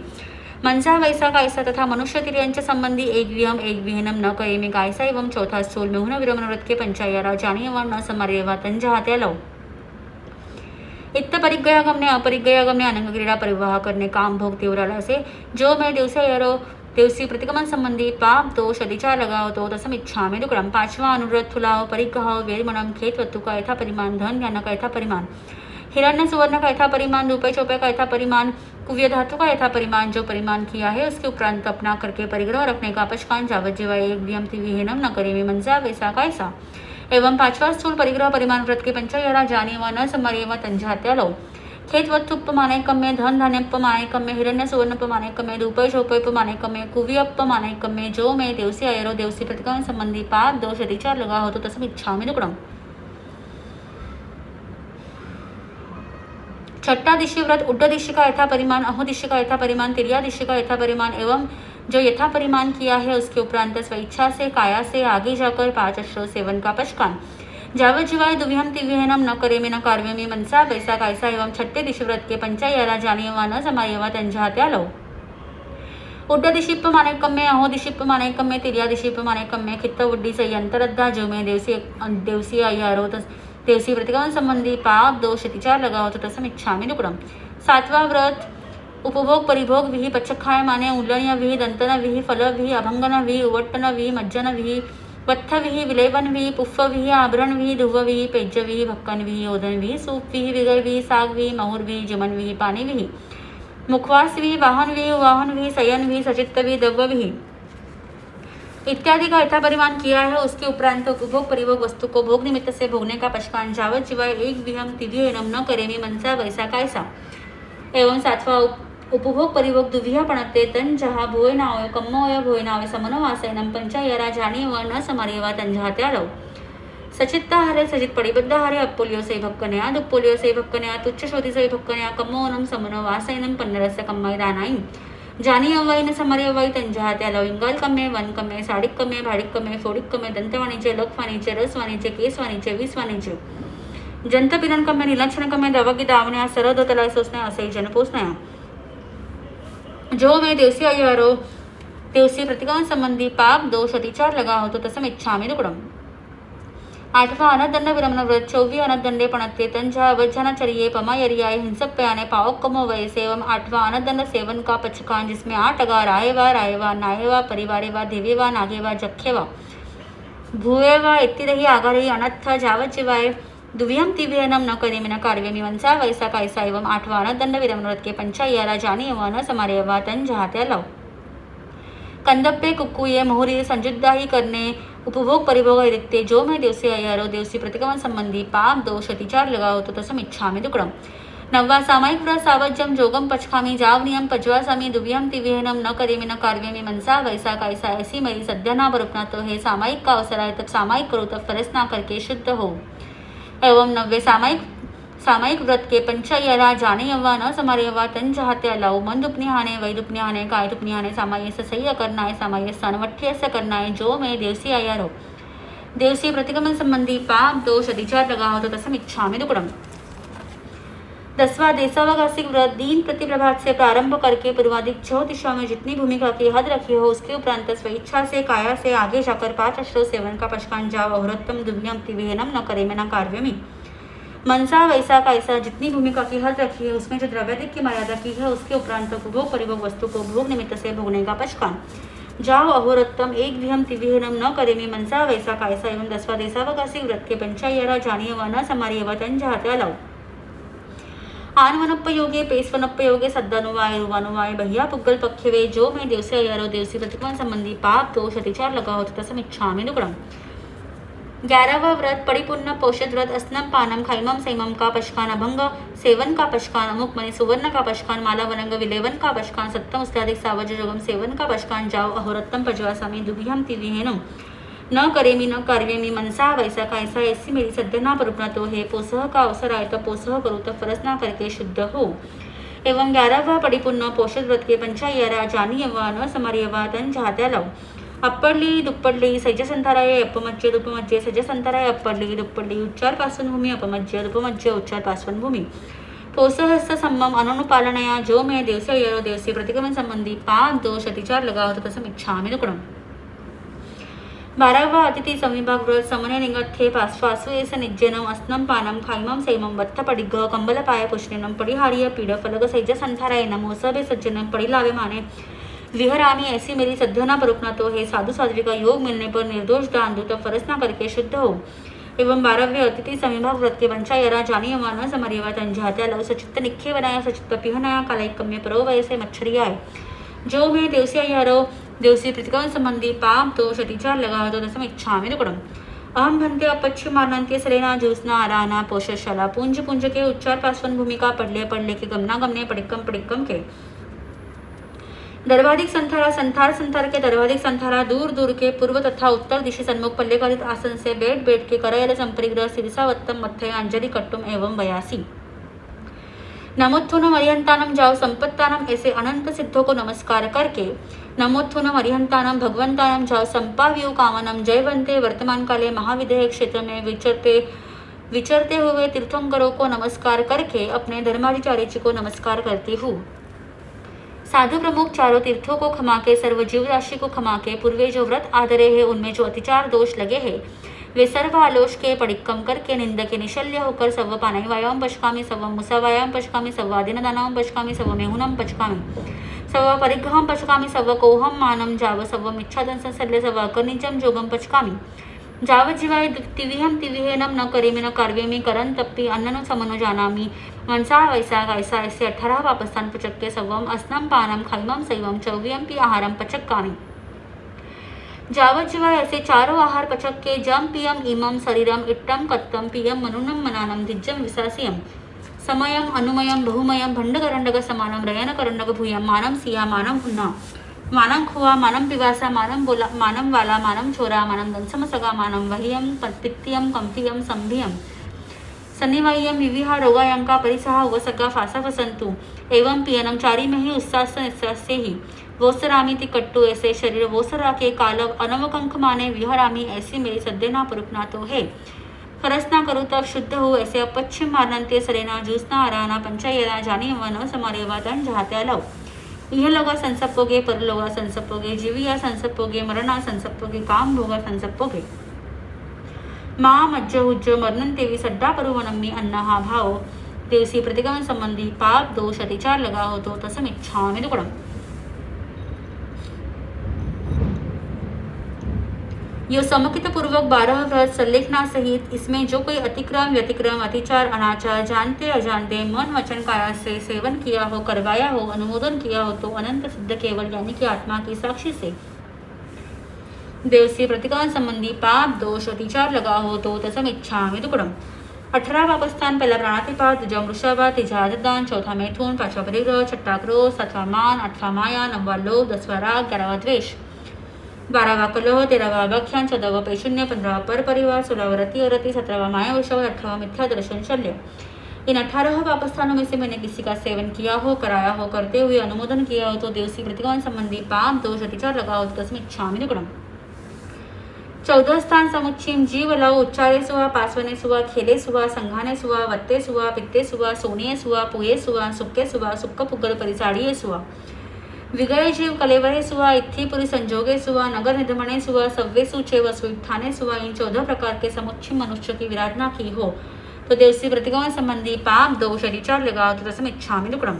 मनसा वैसा कायसा तथा मनुष्य तिर्यांच्या संबंधी एक व्यम एक विहनम न करेमी कायसा एवं चौथा स्थूल मेहुन विरमन व्रत के पंचायरा जानीवा न समारेवा तंजहात्या लव इत्त परिग्रहगमने अपरिग्रहगमने अनंग क्रीडा परिवाह करने काम भोग तीव्र से जो मैं देवसी अयरो देवसी प्रतिगमन संबंधी पाप दोष अतिचार लगा हो तो तसम इच्छा में दुकड़म। 5वां अनुरत थुलाव परिग्रह वेरमणम खेत वस्तु का यथा परिमाण धन ज्ञान का यथा परिमाण हिरण्य सुवर्ण का यथा परिमाण रुपये चौपे का यथा परिमाण कुव्य धातु का यथा परिमाण जो परिमाण किया है उसके उपरांत अपना करके परिग्रह रखने का पशकान। जावत जीवाय एक व्यम तिव्यहनम न करेमी मनसा वैसा कैसा एवं 5वां स्थूल परिग्रह परिमाण व्रत के पंचयरा जानेवा न समारेवा तंजहात्या लव खेत वस्तुपमानेकम्य धन धान्यपमानेकम्य हिरण्य सुवर्णपमानेकम्य रूपये चौपयपमानेकम्य कुव्यपमानेकम्य जो मैं देवसी अयरो देवसी प्रतिगमन संबंधी पाप दोष अतिचार लगा हो तो तसम इच्छा में दुकड़म। छठा दिशि व्रत उड्ड दिशि का यथा परिमाण अहो दिशि का यथा परिमाण तिरिया दिशि का यथा परिमाण एवं जो यथा परिमाण किया है उसके उपरांत स्वेच्छा से काया से आगे जाकर 5 अश्रव सेवन का पशकान। जाव जीवाय दुव्यम तिव्यहनम न करेमी न कार्वेमी मनसा वैसा कायसा एवं छठे दिशि व्रत के पंचयरा जानीवा न समारेवा तंजहात्या लव उड्ड दिशिप मानेकम्य अहो दिशिप मानेकम्य तिरिया दिशिप मानेकम्य खित्त उड्डी से अंतरद्धा जो में देवसी अय्यारो देवसी प्रतिगमन संबंधी पाप दोष अतिचार लगा हो तो तसम इच्छा में दुकड़म। 7वां व्रत उपभोग परिभोग विही पचखाय माने उल्लण्य विही दंतन विही फल विही अभंगन विही उवट्टन विही मज्जन विही वत्थ विही विलेवन विही पुफ्फ विही आभरण विही ध्रुव विही पेज्य विही भक्कन विही ओदन विही सूप विही विगल विही साग विही महुर विही जिमन विही पानी विही मुखवास विही वाहन विही सयन विही सचित्त विही दव्य विही इत्यादि का यथा परिमाण किया है। उसके उपरांत उपभोग परिभोग वस्तु को भोग निमित्त से भोगने का पचकान जावत शिवाय एक विहम तिव्यनम न करे मी मनसा वैसा कायसा। एवं सातवा उपभोग परिभोग दुविहा पणते तन जहा भोय नावय कम्मोय भोय नावय समनवासैनम पंचायरा जाणी व न समारेवा तंजहा त्यालव सचित्ता हरे सचित पडिबद्ध हरे अप्पोलियो से भक्कनया दुप्पोलियो से भक्कनया तुच्छ शोधि से भक्कनया कम्मोनम समनवासैनम पन्नरस्य कम्मय दानाई जानी अव्वाई न समारे अव्वाई तंजहा त्यालव इंगाल कम्मे वन कम्मे साडिक कम्मे भाडिक कम्मे फोडिक कम्मे दंतवाणीचे लखवाणीचे रसवाणीचे केसवाणीचे विसवाणीचे जंतपिरण कम्मे निलक्षण कम्मे दवगी दावण्या सरद तलाय सोसण्या असई जनपोसण्या जो मैं देवसी अय्यारो देवसी प्रतिगमन संबंधी पाप दोष अतिचार लगा हो तो तसम इच्छामि दुकडम। आठवा अनदंड विरमण व्रत 24 अनदंडे पणत्ते तंजा अवज्ञानाचर्ये पमायरियाय हिंसप्याने पावक कमो वय सेवम। आठवा अनदंड सेवन का पचकान जिसमें 8 अगा रायवा नायवा परिवारेवा देवेवा नागेवा जखेवा भूएवा इत्तिरही आगारही अनत्थ जावचिवाय दुव्यम तिव्यनम न करेमिन कार्वेमि मनसा वैसा कायसा। एवं 8वां अनदंड विरमण व्रत के पंचायरा जानी व न समारेवा तंजहा त्यालव कंदप्पे कुक्कुये मोहरी संजुद्दाही करने उपभोग परिभोग रिक्ते जो मैं देवसी अय्यारो देवसी प्रतिगमन संबंधी पाप दोष अतिचार लगा हो तो तसम इच्छामि दुकडम। 9वा सामायिक व्रत सावज्यम जोगम पचखामी जावनियम पज्वासामी दुव्यम तिव्यनम न करेमिन कार्वेमि मनसा वैसा कायसा। ऐसी मेरी सद्या ना बरुपना तो है सामायिक का अवसर है तब सामायिक करो तब फरस ना करके शुद्ध हो। एवं 9वें सामायिक व्रत के पंचायरा जाने यव्वा न समारेवा तंजहा त्यालव मन दुपनिहाने वै दुपनिहाने काय दुपनिहाने सामाये सह्य करना है सामाये सनवठ्य से करना है जो मैं देवसी अय्यारो देवसी प्रतिगमन संबंधी पाप दोष अतिचार लगा हो तो तसम इच्छामि दुकडम। 10वां देशावकाशिक व्रत दीन प्रतिप्रभात से प्रारंभ करके पूर्वाधिक 6 दिशाओं में जितनी भूमिका की हद रखी हो उसके उपरांत स्वेच्छा से काया से आगे जाकर 5 अश्रो सेवन का पचकान जाव अहोरत्तम दुव्यम तिव्यनम न करे में न कार्वेमि मनसा वैसा कायसा। जितनी भूमिका की हद रखी है उसमें जो द्रव्याधिक की मर्यादा की है उसके उपरांत उपभोग परिभोग वस्तु को भोग निमित्त से भोगने का पचकान जाव अहोरत्तम एक विहम तिव्यनम न करेमि मनसा वैसा कायसा। एवं 10वां देशावकाशिक व्रत के पंचायरा जानीय व न समारेवा तंजहा त्यालव आनवनप्पयोगे पेस्वनप्पयोगे सद्दानुवाय रुवानुवाय भैया पुग्गल पक्ष्यवे जो मैं देवसी अय्यारो देवसी प्रतिगमन संबंधी पाप दोष अतिचार लगा हो तो तसम इच्छामि दुकडम। 11वां व्रत परिपूर्ण पोषद व्रत अस्नम पानम खैमम सैमम का पचकान अभंग सेवन का पचकान अमुक मणि सुवर्ण का पचकान माला वनंग विलेवन का पचकान सत्तम उत्सादिक सावज जोगम सेवन का पचकान जाव अहोरत्तम पज्वासामी दुभियम तिव्येनम न करेमि न कार्वेमि मनसा वैसा कायसा। ऐसी मेरी सद्य ना बरुपना तो है पोसह का अवसर आए तो पोसह करो तो फरस ना करके शुद्ध हो। एवं 11वां परिपूर्ण पोषद व्रत के पंचायरा जानी यव्वा न समारेवा तंजहा त्यालव अप्पडली दुप्पडली सज्जसंताराय अपमज्य दुपमज्य सज्जसंताराय अप्पडली दुप्पडली उच्चार पासून भूमी अपमज्य दुपमज्य उच्चार पासून भूमी पोसहस्त सम्मम अनुपालनया जो मैं देवसी अय्यारो देवसी प्रतिगमन संबंधी पाप दोष अतिचार लगा हो तो तसम इच्छामि दुकडम। 12वां अतिथि संविभाग व्रत समने निगत्थे श्वासुएस निज्जनम अस्नम पानम खैमम सैमम वत्थ पडिग्ग कंबलपाय पुष्णिनम पडिहार्य पीड फलग सैज संथाराय नमो सभे सज्जनम पडिलावे माने विहरामी। ऐसी मेरी सद्धना बरुपना तो है साधु साध्वी का योग मिलने पर निर्दोष दान दो तो फरस ना करके शुद्ध हो। एवं 12वें अतिथि संविभाग व्रत के पंचायरा जानी यव्वा न समारेवा तंजहा त्यालव सचित्त निखे बनाया सचित्त पिहनाया कालाइकम्य परो वयसे मच्छरियाय जो मैं देवसी अय्यारो देवसी प्रतिगमन संबंधी पाप दोष अतिचार लगा हो तो तसम इच्छामि दुकडम। अहम भन्ते अपच्छिमानंत्य सलेना ज्योत्स्ना आराना पोषशाला पुंज पुंज के उच्चार पार्श्वन भूमिका पडले पडले के गमना गमने पडिक्कम पडिक्कम के दर्वाधिक संथारा संथार के दर्वाधिक संथारा दूर दूर के पूर्व तथा उत्तर दिशा सन्मुख पल्लेकालित आसन से बैठ के करयल संपरिग्रह सिरसावत्तम मथ्य अंजलि कट्टुम एवं बयासी नमोत्थुनम अरिहंतानम जाओ संपत्तानम ऐसे अनंत सिद्धों को नमस्कार करके नमोत्थुनम अरिहंतानम भगवंतानम जाओ संपाव्यु कामनम जयवंते वर्तमान काले महाविदेह क्षेत्र में विचरते हुए तीर्थंकरों को नमस्कार करके अपने धर्माधिचारी जी को नमस्कार करती हूँ। साधु प्रमुख चारों तीर्थों को खमा के सर्व जीव राशि को खमा के पूर्वे जो व्रत आदरे है उनमें जो अतिचार दोष लगे हैं वे सर्व आलोष्के पडिक्कम करके निंदके निशल्य होकर सव्व पानैवायाम पचकामी सव्व मुसावायाम पचकामी सव्व आदिनदानाम पचकामी सव्व मेहुनम पचकामी सव्व परिग्रहम पचकामी सव्व कोहम मानम जाव सव्व मिच्छादन संसल्य सव्व अकर्निजम जोगम पचकामी जाव जीवाय तिविहम तिविहेनम न करेमी न कार्वेमी करन तप्पी अन्ननु समनो जानामी मनसा वैसा गायसा ऐसे 18 पापस्थान पचक्के सव्वम अस्नम पानम खैमम सैवम चौव्यम पी आहारम पचक्कामी जावजीवाय ऐसे चारों आहार पचक के जम पियम इमम शरीरम इट्टम कत्तम पियम मनुनम मनानम दिज्जम विसासियम समयम अनुमयम बहुमयम भंडकरंडक समानम रयन करंडक भूयम मानम सिया मानम पुन्हा मानम खुआ मानम पिवासा मानम बोला मानम वाला मानम छोरा मानम दंसम सगा मानम वहियम पित्तियम कंपियम संभियम सन्निवायम विविहा रोगायंका परिसहा व सगा फासा वसंतु एवं पियनम चारी में ही उत्साह निस्सास्य ही वोसरामी ती कट्टू ऐसे शरीर वोसरा के कालव अनवकंख माने विहरामी ऐसी मेरी सद्देना परुपना तो है खरस ना करूँ तब शुद्ध हो ऐसे अपच्छिम मानंते सरेना जूसना आराना पंचायना जानी वन समारेवा दंड जहात्या लव यह लोगा संसप्पोगे परलोगा संसप्पोगे जीविया संसप्पोगे मरणा संसप्पोगे काम भोगा संसप्पोगे माँ मज्ज उज्ज मरणन तेवी सड्डा परुवनम्मी अन्ना हा भाव देवसी प्रतिगमन संबंधी पाप दोष अतिचार लगा हो तो तसम इच्छा में दुकड़म यो समुचित पूर्वक 12 व्रत संलेखना सहित इसमें जो कोई अतिक्रम व्यतिक्रम अतिचार अनाचार जानते अजानते मन वचन काया से सेवन किया हो करवाया हो अनुमोदन किया हो तो अनंत सिद्ध केवल यानी कि आत्मा की साक्षी से देव से प्रतिकान संबंधी पाप दोष अतिचार लगा हो तो तसम इच्छा में दुकड़म 18 पापस्थान पहला प्राणातिपात दूजा वृषाभात तीजा आददान चौथा मैथुन पांचवा परिग्रह छठा क्रोध सातवा मान आठवा माया नववा लोभ 10वां राग 11वां द्वेष 12वां कलह 13वां अभ्याख्यान 14वां पैशून्य 15वां पर परिवार 16वां रति अरति 17वां माया विषय 18वां मिथ्या दर्शन शल्य इन 18 पापस्थानों में से मैंने किसी का सेवन किया हो कराया हो करते हुए अनुमोदन किया हो तो देवसी प्रतिगमन संबंधी पाप दोष अतिचार लगा हो तो तस्मिन् इच्छामि दुक्कडम 14 स्थान समुच्चीम जीव लव उच्चारे सुवा पासवने सुवा खेले सुवा संघाने सुवा वत्ते सुवा पित्ते सुवा सोनिये सुवा पुये सुवा सुक्के सुवा सुक्क पुगल परिसाड़िये सुवा विगळे जीव कलेवरे सुवा इत्थीपुरी संजोगे सुवा नगर निधमने सुवा सव्वे सूचे व स्वीठाने सुवा इन 14 प्रकार के समुच्चय मनुष्य की विराधना की हो तो देवसी प्रतिगमन संबंधी पाप दोष अतिचार लगा तो तस्मिन् इच्छामि दुक्कडम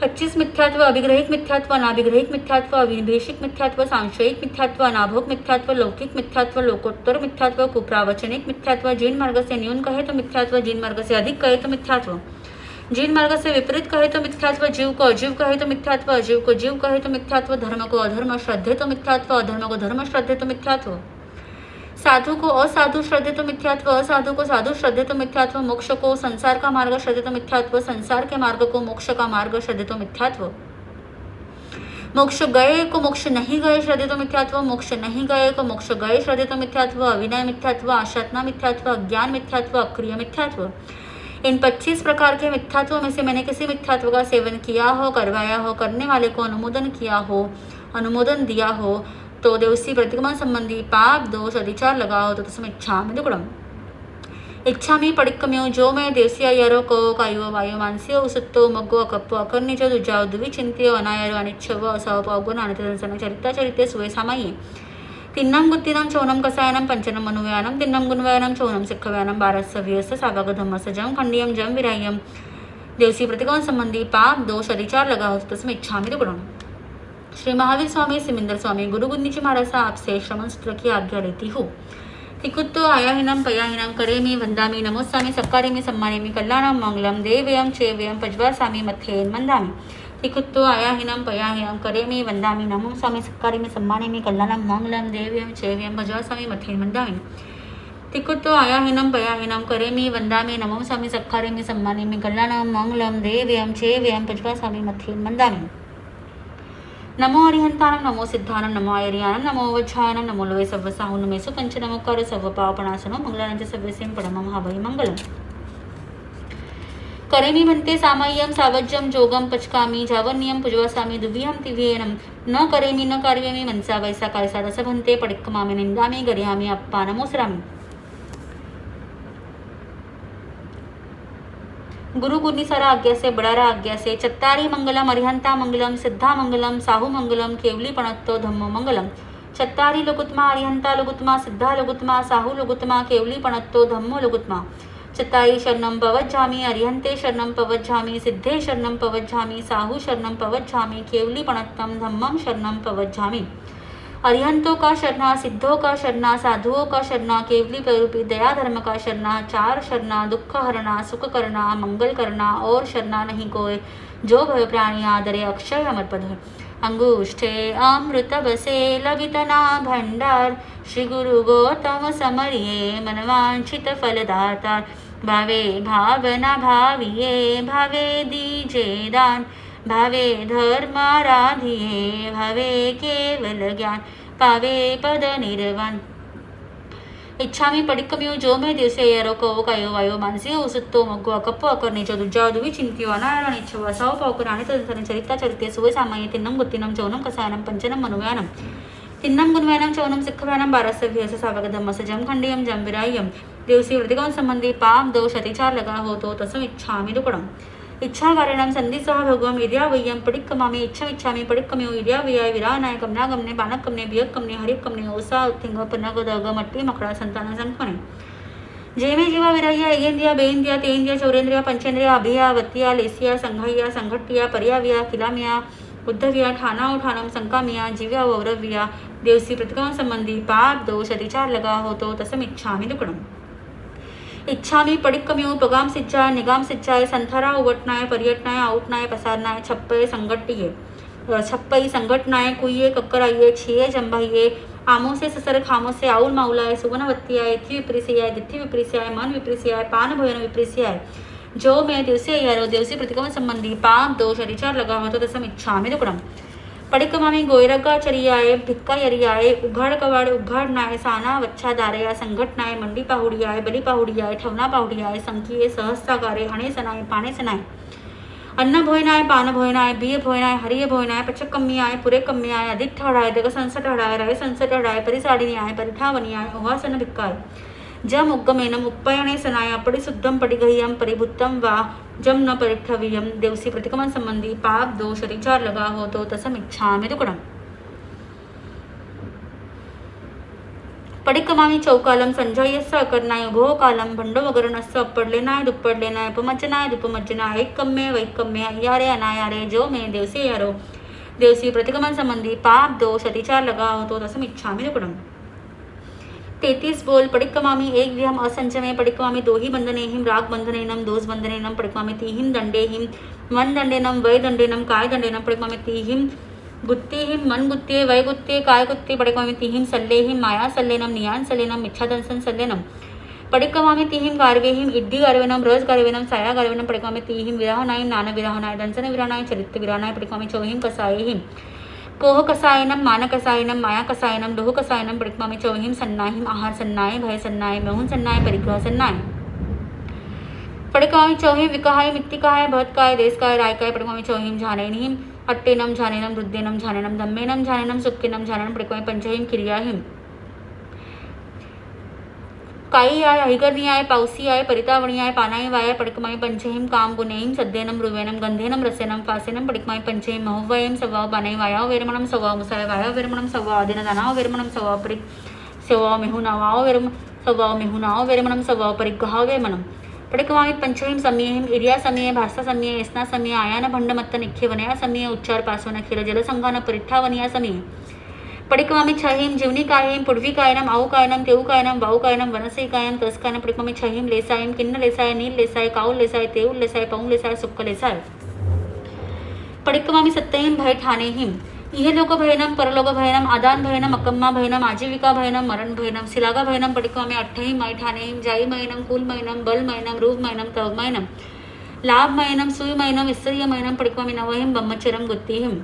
25 मिथ्यात्व अभिग्रहिक मिथ्यात्व अनाभिग्रहिक मिथ्यात्व अविनिवेशिक मिथ्यात्व सांशयिक मिथ्यात्व अनाभोग मिथ्यात्व लौकिक मिथ्यात्व लोकोत्तर मिथ्यात्व कुप्रावचनिक मिथ्यात्व जिन मार्ग से न्यून कहे तो मिथ्यात्व जिन मार्ग से अधिक कहे तो मिथ्यात्व जिन मार्ग से विपरीत कहे तो मिथ्यात्व जीव को अजीव कहे तो मिथ्यात्व अजीव को जीव कहे तो मिथ्यात्व धर्म को अधर्म श्रद्धे तो मिथ्यात्व अधर्म को धर्म श्रद्धे तो मिथ्यात्व साधु को असाधु श्रद्धे तो मिथ्यात्व असाधु को साधु श्रद्धे तो मिथ्यात्व मोक्ष को संसार का मार्ग श्रद्धे तो मिथ्यात्व संसार के मार्ग को मोक्ष का मार्ग श्रद्धे तो मिथ्यात्व मोक्ष गए को मोक्ष नहीं गए श्रद्धे तो मिथ्यात्व मोक्ष नहीं गए को मोक्ष गए श्रद्धे तो मिथ्यात्व अविनय मिथ्यात्व आशातना मिथ्यात्व अज्ञान मिथ्यात्व अक्रिय मिथ्यात्व इन 25 प्रकार के मिथ्यात्व में से मैंने किसी मिथ्यात्व का सेवन किया हो करवाया हो करने वाले को अनुमोदन किया हो अनुमोदन दिया हो तो देवसी प्रतिगमन संबंधी पाप दोष अतिचार लगा हो तो तस्मिन् इच्छामि दुक्कडम इच्छामि पडिक्कम्यो जो मैं देवसी अयरो को कायो वायो मानसियो उसुत्तो मग्गो अकप्पो अकर्णिच दुजाव दुविचिंत्यो अनायरो अनिच्छव असावपो अवगुण अनित्यदंसन चरित्ते सुवे सामाये तिन्नम गुत्तिनम चौनम कसायनम पंचनम मनुव्यानम तिन्नम गुणव्यानम चौनम सिक्खव्यानम 12 सव्यस सावग धम्मस जम खंडियम जम विरायम देवसी प्रतिगमन संबंधी पाप दोष अतिचार लगा हो तो तस्मिन् इच्छामि दुक्कडम श्री महावीर स्वामी सिमिंदर स्वामी गुरु गुंडीची महाराज आपसे श्रमण सूत्र की आज्ञा लेती हूँ तिकुत्तो आयाहीनम पयाहीनम करेमी वंदामी नमोस्सामी सत्कारेमी सम्मानेमी कल्याणम मंगलम देवयम चेवयम पज्वासामी मथेन मंदामी तिकुत्तो आयाहीनम पयाहीनम करेमी वंदामी नमोस्सामी सत्कारेमी सम्मानेमी कल्याणम मंगलम देवयम चेवयम पज्वासामी मथेन मंदामी तिकुत्तो आयाहीनम पयाहीनम करेमी वंदामी नमोस्सामी सत्कारेमी सम्मानेमी कल्याणम मंगलम देवयम चेवयम पज्वासामी मथेन मंदामी नमो हरिहंतानम नमो सिद्धानम नमो आयर्यानम नमो वज्रायनम नमो लोवे सव्वसाहु नमे सुपंच नमोकार सव्व पावपणासनो मंगलानंच सव्यसेम पडमं महाभय मंगलम करेमी म्हणते सामय्यम सावज्यम जोगम पचकामी जावन्यम पुजवासामी दुव्यम तिव्येनम न करेमी न कार्वेमी मनसा वैसा कायसा रस भन्ते पडिक्कमामि निंदामि गर्यामि अप्पा नमोसरामि गुरु गुणीसरा आज्ञा से बड़ारा आज्ञा से चत्तारी मंगलम अरिहंता मंगलम सिद्धा मंगलम साहू मंगलम केवली पणत्तो धम्म मंगलम चत्तारी लघुत्मा अरिहंता लघुत्मा सिद्धा लघुत्मा साहू लघुत्मा केवली पणत्तो धम्मो लघुत्मा चत्तारी शरणं पवज्जामि अरिहंते शरणं पवज्जामि सिद्धे शरणं पवज्जामि साहू शरणं पवज्जामि केवली पणत्तम धम्मम शरणं पवज्जामि। अरिहंतों का शरणा, सिद्धों का शरणा, साधुओं का शरणा, केवली स्वरूपी दया धर्म का शरणा, चार शरणा, दुख हरना, सुख करना, मंगल करना और शरणा नहीं कोई, जो भय प्राणी आदरे अक्षय अमर पद है। अंगुष्ठे अमृत बसे लवितना भंडार, श्री गुरु गौतम समरिये मनवांछित फलदाता, भावे भावना भाविये भावे दीजे दान, भावे धर्माराधिये भावे केवल ज्ञान, पावे पद निर्वाण। इच्छामी पडिक्कमियो जो मैं दिवसे यारो कवो कायो वायो मानसी उसुत्तो मग्गो कप्पो अकर्णीचो दुज्जा दुवी चिंतियो अनारण इच्छवा साव पावकर आणि तदंतरं चरिता चरिते सुवे सामाये तिन्नं गुत्तिनं चौनं कसायनं पंचनं मनुव्यानं तिन्नं गुणव्यानं चौनं सिक्खव्यानं बारसव्यस सावगधम्म सजम खंडियम जंबिरायम। दिवसी वृत्तिकोण संबंधी पाप दोष अतिचार लगा होतो तसं इच्छामी दुकडम इच्छा कारणम संधिसह भगवम इद्यावय्यम पडिक्कमामी इच्छामिच्छामी पडिक्कमियो इद्यावयाय विरानाय कमनागमने बाणक्कमने बियक्कमने हरिक्कमने ओसा उत्थिंग पन्नगदग मट्टी मकड़ा संतान संखमने जेमे जीवा विरह्या एगेंद्रिया बेंद्रिया तेंद्रिया चौरेंद्रिया पंचेंद्रिया अभिया वत्तिया लेसिया संघाइया संघट्टिया पर्याविया किलामिया उद्धविया ठाना उठानम संकामिया जीव्या वौरविया। देवसी प्रतिकोण संबंधी पाप दोष अतिचार लगा होतो तसं इच्छामी दुकडम इच्छामी पडिक्कमियो पगाम सिच्चाय निगाम सिच्चाय संथारा उवटनाय पर्यटनाय आउटनाय पसारनाय छप्पय संगट्टिये छप्पई संघटनाय कुये कक्कराइये छिये जंभाइये आमोसे ससर खामोसे आउल माउलाय सुवनवत्तियाय थी विपरीसियाय दिथी विपरीसियाय मन विपरीसियाय पान भयन विपरीसियाय। जो मैं दिवसे यारो देवसी प्रतिकोण संबंधी पाप दोष अतिचार लगा होतो तसं इच्छामी दुकडम पडिक्कमामी गोयरगा चरियाय भिक्का यरियाय उघाड कवाड उघाडनाय साना वच्छा दारया संघटनाय मंडी पाहुडियाय बली पाहुडियाय ठवना पाहुडियाय संकिये सहस्रागारे हणे सनाय पाणे सनाय अन्न भोयनाय पान भोयनाय बिय भोयनाय हरिय भोयनाय पचकम्मियाय पुरे कम्मियाय अधिक ठडाय दग संसटडाय राय संसटडाय परिसाडिनियाय परिठावनियाय उवासन भिक्काय जम उग्गमेनम उपयणे सनाय अपडी शुद्धम पडिगह्यम परिभुत्तम वा जम न परिठवीयम। देवसी प्रतिक्रमण संबंधी पाप दोष अतिचार लगा होतो तसं इच्छामी दुकडम पडिक्कमामी चौकालम संजयस्स अकर्णाय उभो कालम भंडो वगरणस्स अपडलेनाय दुप्पडलेनाय उपमज्जनाय दुपमज्जनाय ऐक्कम्मे वैक्कम्मे अय्यारे अनायारे। जो मैं देवसे यारो देवसी प्रतिक्रमण संबंधी पाप दोष अतिचार लगा होतो तसं इच्छामी दुकडम 33 बोल पडिक्कमामी एक विहम असंचमे पडिक्कमामी दोही बंधनेहिम राग बंधनेनम दोष बंधनेनम पडिक्कमामी तीहिम दंडेहिम मन दंडेनम वै दंडेनम काय दंडेनम पडिक्कमामी तीहिम गुत्तेहिम मन गुत्ते वै गुत्ते काय गुत्ते पडिक्कमामी तीहिम सल्लेहिम माया सल्लेनम नियान सल्लेनम इच्छादंसन सल्लेनम पडिक्कमामी तीहिम गार्वेहिम इड्डी गार्वेनम रस गार्वेनम साया गार्वेनम पडिक्कमामी तीहिम विराहनाय नान विराहनाय दंसन विराहनाय चरित्र विराहनाय पडिक्कमामी चौहिम कसायहिम कोह कसायनम मान कसायनम माया कसायनम लोह कसायनम पडिक्कमामी चौहिम सन्नाहिम आहार सन्नाय भय सन्नाय मोहन सन्नाय परिग्रह सन्नाय पडिक्कमामी चौहिम विकाहाय मित्तिकाय भतकाय देशकाय रायकाय पडिक्कमामी चौहिम झानेनिहिम अट्टेनम झानेनम रुद्देनम झानेनम धम्मेनम झानेनम सुक्केनम झानेनम पडिक्कमामी पंचहिम क्रियाहिम काई आय अहिकर्णी आय पावसी आय परितावणी आय पानाई वाय पडिक्कमामी पंचहिम काम गुणेहिम सद्देनम रुवेनम गंधेनम रसेनम फासेनम पडिक्कमामी पंचहिम महुवयम सवाव पानाई वायाव वेरमणम सवाव मुसाय वायाव वेरमणम सवाव आदिन दानाव वेरमणम सवाव परिक सवाव मेहुनावाव वेरम सवाव मेहुनाव वेरमणम सवाव परिग्रहाव वेरमणम पडिक्कमामी पंचहिम समयहिम इरिया समये भास्ता समये एस्ना समये आयान भंडमत्त निख्यवनया समये उच्चार पासवन खिल जलसंघान परिठावनिया समये पडिक्कमामी छहिम जीवनिकायम पुडविकायनम आऊकायनम तेऊकायनम वाऊकायनम वनसईकायम तस्कायनम पडिक्कमामी छहिम लेसायम किन्न लेसाय नील लेसाय काउल लेसाय तेऊल लेसाय पौंग लेसाय सुक्क लेसाय पडिक्कमामी सत्तहिम भय ठाणेहिम इहलोक भयनम परलोक भयनम आदान भयनम अकम्मा भयनम आजीविका भयनम मरण भयनम सिलागा भयनम पडिक्कमामी अट्ठहिम मय ठाणेहिम जाई मयनम कुल मयनम बल मयनम रूप मयनम तव मयनम लाभ मयनम सुई मयनम ईश्वरीय मयनम पडिक्कमामी नवहिम ब्रह्मचरम गुत्तिहिम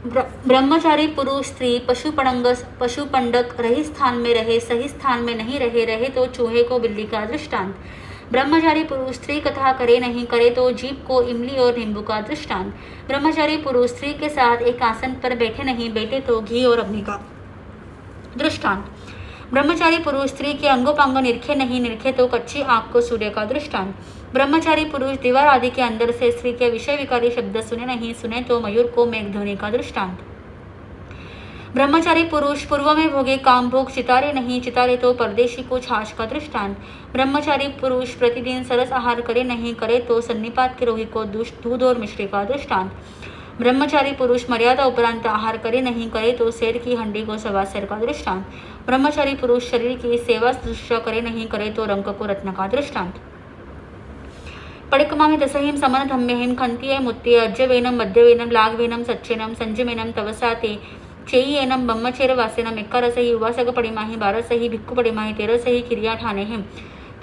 ब्रह्मचारी पुरुष स्त्री पशुपंडक रही स्थान में रहे सही स्थान में नहीं रहे रहे तो चूहे को बिल्ली का दृष्टांत। ब्रह्मचारी पुरुष स्त्री कथा करे नहीं करे तो जीव को इमली और नींबू का दृष्टांत। ब्रह्मचारी पुरुष स्त्री के साथ एक आसन पर बैठे नहीं बैठे तो घी और अग्नि का दृष्टांत। ब्रह्मचारी पुरुष स्त्री के अंगोपांग निरखे नहीं निरखे तो कच्ची आग को सूर्य का दृष्टांत। ब्रह्मचारी पुरुष दीवार आदि के अंदर से स्त्री के विषय विकारी शब्द सुने नहीं सुने तो मयूर को मेघध्वनि का दृष्टांत। ब्रह्मचारी पुरुष पूर्व में भोगे काम भोग चितारे नहीं, चितारे तो परदेशी को छाछ का दृष्टांत। ब्रह्मचारी पुरुष प्रतिदिन सरस आहार करे नहीं, करे तो सन्निपात के रोगी को दूध और मिश्री का दृष्टांत। ब्रह्मचारी पुरुष मर्यादा उपरांत आहार करे नहीं, करे तो शेर की हंडी को सवा शेर का दृष्टांत। ब्रह्मचारी पुरुष शरीर की सेवा शुश्रूषा करे नहीं, करे तो रंक को रत्न का दृष्टांत। पडिक्कमामि दशहिं समन धम्यहिं खन्तिये मुत्ये अज्यवेनं मध्यवेनं लाघवेनं सच्चेनं संजमेनं तवसा ते चेयेनं ब्रह्मचर्य वासेनं एकारसहि उवासक पडिमाहि बारसहि भिक्खु पडिमाहि तेरसहि किरिया ठानेहिं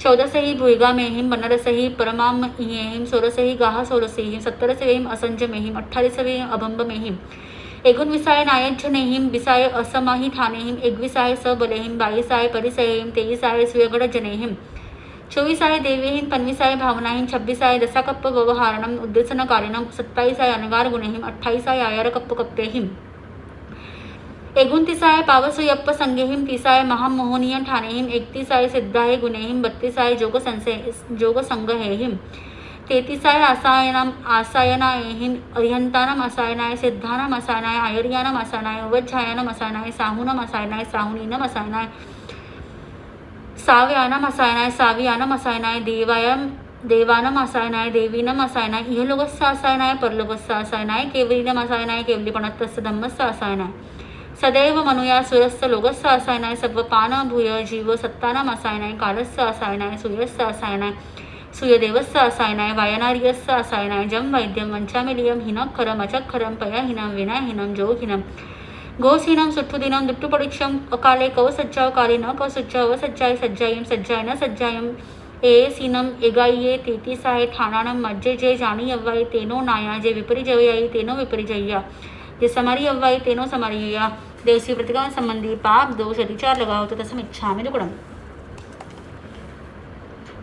चौदसहि भुइगामेहिं बनरसहि परमामहिं सोरसहि गाह सोरसेहिं सत्तरसवेहिं असंजमेहिं अठ्ठारिसवेहिं अभंबमेहिं एकोणविसाय नायज्जनेहिं विसाय असमाहि ठानेहिं एकविसाय सबलेहिं बाईसाय परिसयेहिं तेईसाय सुयगडजनेहिं चोवीसाय देवेहिं पंचवीसाय भावनाहिं छब्बीसाय दशाकप्प व्यवहारणं उद्देशनकारिणं सत्ताईसाय अनगार गुणेहिं अठ्ठाईसाय आयर कप्प कप्पेहिं एकोणतीसाय पावसुयप्प संगेहिं तीसाय महामोहनीय ठाणेहिं एकतीसाय सिद्धाय गुणेहिं बत्तीसाय जोगसंगहेहिं तेतीसाय आसायनायेहिं अरिहंतानाम असायनाय सिद्धानाम असायनाय आयर्यानाम असायनाय उवज्झायानाम असायनाय साहुनाम असायनाय साहुनीनाम असायनाय साव्यानम असायनाय सावियानम असायनाय देवानम असायनाय देवीनम असायनाय इहलोकस्य असायनाय परलोकस्य असायनाय केवलीनम असायनाय केवलीपणत्तस्य धम्मस्य असायनाय सदैव मनुया सुरस्य लोकस्य असायनाय सर्वपान भूय जीव सत्तानाम असायनाय कालस्य असायनाय सूर्यस्य असायनाय सूर्यदेवस्य असायनाय वायनार्यस्य असायनाय जम वैद्यम वंचामिलियम हिनखरम अचखरम पयाहिनं विनाहिनं जोगिनं गोसीनं सुट्टुदिनं दुट्टुपरीक्षं अकाले कवसज्जाव काले न कवसज्जाव सज्जाय सज्जायं सज्जाय न सज्जायं सीनं एगाइये तेतीसाय ठाणानं मज्जे जे जानी अव्वाई तेनो नाया जे विपरिजयाई तेनो विपरिजया जे समारी अव्वाई तेनो समारिया देवसी प्रतिगमन संबंधी पाप दोष अधिचार लगाओ तो तसम इच्छामि दुकुडम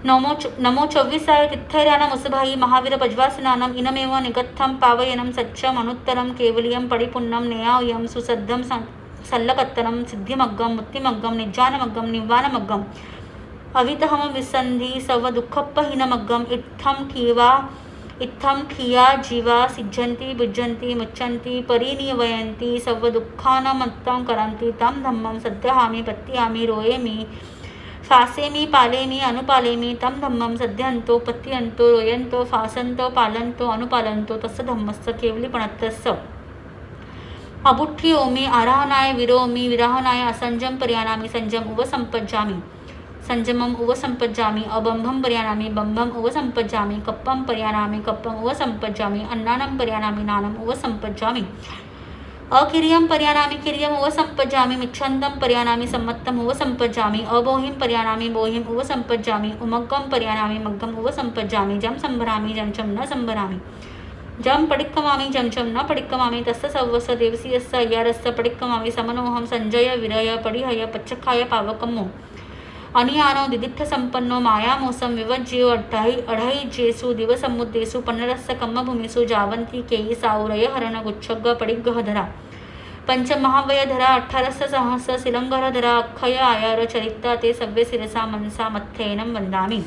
नमो चौवीसाय तिथैर्यानम उसभाई महावीर पज्वासनानम इनमेव निगत्थम पावयनम सच्चम अनुत्तरम केवलियम पडिपुन्नम नेयायम सुसद्धम सल्लकत्तनम सिद्धिमग्गम मुक्तिमग्गम निज्जानमग्गम निव्वानमग्गम अवितहम विसंधि सव दुःखप्पहीनमग्गम इत्थम ठिया जीवा सिज्जन्ति बुज्जन्ति मुच्चन्ति परिनिवयन्ति सव दुःखानमत्तं करन्ति तं धम्मं सद्यहामि पत्यामि रोयेमि फासेमि पालेमि अनुपालेमि तं धम्मं सद्यन्तो पत्यन्तो रोयन्तो फासन्तो पालन्तो अनुपालन्तो तस्य धम्मस्य केवलीपणत्तस्य अबुठ्ठियोमि आराहनाय विरोमि विराहनाय असंजम पर्यानामि संजम उपसंपज्जामि संजमम उपसंपज्जामि अबंभम पर्यानामि बंभम उपसंपज्जामि कप्पम पर्यानामि कप्पम उपसंपज्जामि अन्नानं पर्यानामि नानम उपसंपज्जामि अकिरियम पर्यानामि किरियम उपसंपज्जामि मिच्छन्दं पर्यानामि सम्मत्तम उपसंपज्जामि अबोहिं पर्यानामि बोहिं उपसंपज्जामि उमग्गम पर्यानामि मग्गम उपसंपज्जामि जम संभरामि जमचम न संभरामि जम पडिक्कमामि जमचम न पडिक्कमामि तस्य सवस देवसीयस्य अय्यारस्य पडिक्कमामि समनोहम संजय विरय पडिहय पच्चखाय पावकमो अनियानो दिदित्थ संपन्नो मायामोसम विवज्यो अढै जेसु दिवसमुद्देसु पन्नरस्य कम्मभूमिषु जावन्ति केयि साउरय हरण गुच्छग्ग पडिग्गहधरा पंचमहावयधरा अठ्ठारस्य सहस्र शिलंगरधरा अक्षय आयार चरित्ता ते सव्य शिरसा मनसा मत्थेनं वन्दामि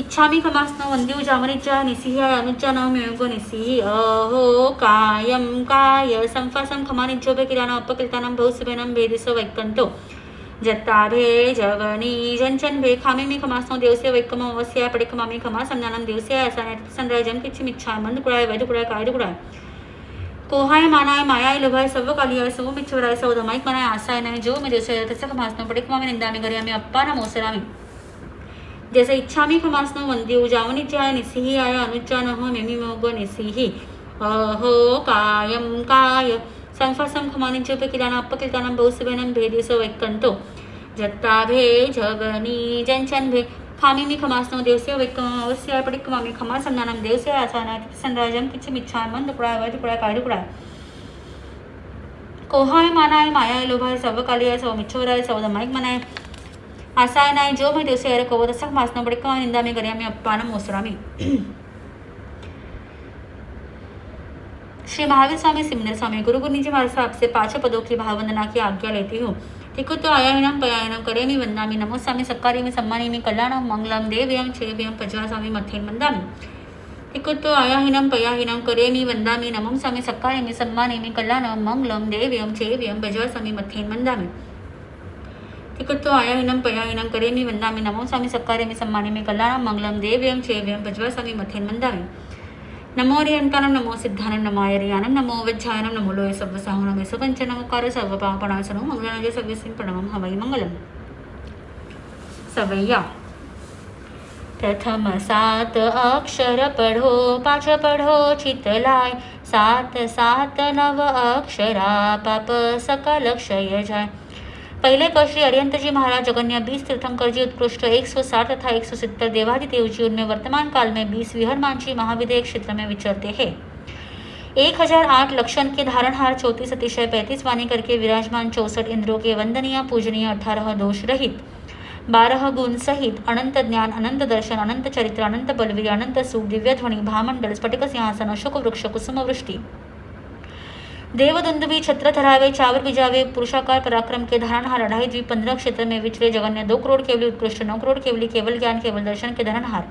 इच्छामि खमास्नो वन्द्यौ जामनिज्जा निसिह अनुज्जानो मेयोगो निसिहि अहो कायं काय संफासं खमानिज्जोभे किरानो अपकिल्तानं भौसुभेनं भेदिसो वैकन्तो जत्ताभे जगनी जंचन भे खामी मी खमास्नो देवसे वैकमो अवस्या पडिक्कमामि खमा संज्ञानं देवसे असाने संराजम किच्छिमिच्छाय मंदकुळाय वैदकुळाय कायदकुळाय कोहाय मानाय मायाय लोभाय सर्वकालियाय सर्वमिच्छवराय सौधमायिक मनाय आसाय नाही जो मे देवसे तस्य खमास्नो पडिक्कमामि निंदामि गर्यामि अप्पाना मोसरामि जैसे इच्छामि खमास्नो वन्द्यौ जावनिज्याय निसिहियाय अनुज्जानः मेमिमोगो निसिहि अहो कायं काय संफासं खमानिज्योपे किलाना अपकिल्तानं बहुसुभेनं भेदिसो वैकन्तो जत्ताभे जगनी जंचन भे खामी मी खमास्नो देवस्य वैकम अवस्याय पडिक्कमामि खमा संज्ञानं देवस्य आसानाय संराजं किच्छिमिच्छाय मंदकुळाय वैदकुळाय कायदकुळाय कोहाय मानाय मायाय लोभाय सर्वकालियाय सौमिच्छवराय सौधमायिक मनाय आसाय नाही जो मैं दिवसे यार कहो तसक मासना पडिक्कमामि निंदामि गर्यामि अप्पानं मोसरामि। श्री महावीर स्वामी सिमंदर स्वामी गुरु गुरुनी जी महाराज साहब से 5 पदों की भाववंदना की आज्ञा लेती हूँ। देखो तो आयाहिनम पयाहिनम करेमि वंदामि नमो स्वामी सक्कारिमि सम्मानिमि कल्याणं मंगलम देवयं चेवयं पज्वा स्वामी मथेन वंदामि। तिकुत्तो आयाहीनं पयाहीनं करेमि वन्दामि नमंसामि सक्कारेमि सम्मानेमि कल्याणं मङ्गलं देव्यं चेव्यं भजवासामि मथेन वन्दामि तिकुत्तो आयाहीनं पयाहीनं करेमि वन्दामि नमंसामि सक्कारेमि सम्मानेमि कल्याणं मङ्गलं देव्यं चेव्यं भजवासामि मथेन वन्दामि नमो रियन्तानं नमो सिद्धानं नमो आयर्यानं नमो वज्झायनं नमो लोय सव्वसाहनं विसपञ्च नमोकार सर्वपापणासनो मंगलानजय सव्यसिं प्रणवं हवै मंगलम् सवैया प्रथम 7 अक्षर पढ़ो, पाँच पढ़ो चित लाय, 7 7 9 अक्षरा पाप सकल क्षय जाय। पहले का श्री अरिहंतजी महाराज जगन्य 20 तीर्थंकर जी उत्कृष्ट 160 तथा 170 देवादिदेव जी उनमें वर्तमान काल में 20 विहरमान जी महाविदेह क्षेत्र में विचरते हैं। 1008 लक्षण के धारणहार 34 अतिशय 35 वाणी करके विराजमान 64 इंद्रों के वंदनीय पूजनीय 18 दोष रहित 12 गुण सहित अनंत ज्ञान अनंत दर्शन अनंत चरित्र अनंत बलवीर अनंत सुख दिव्य ध्वनि भामंडल स्फटिक सिंहासन अशोक वृक्ष कुसुम वृष्टि देवदुंदुभी छत्र धरावे चावर बिजावे पुरुषाकार पराक्रम के धारणहार 2.5 द्वीप 15 क्षेत्र में विचरे जगन्य 2 करोड़ केवली उत्कृष्ट 9 करोड़ केवली केवल ज्ञान केवल दर्शन के धनहार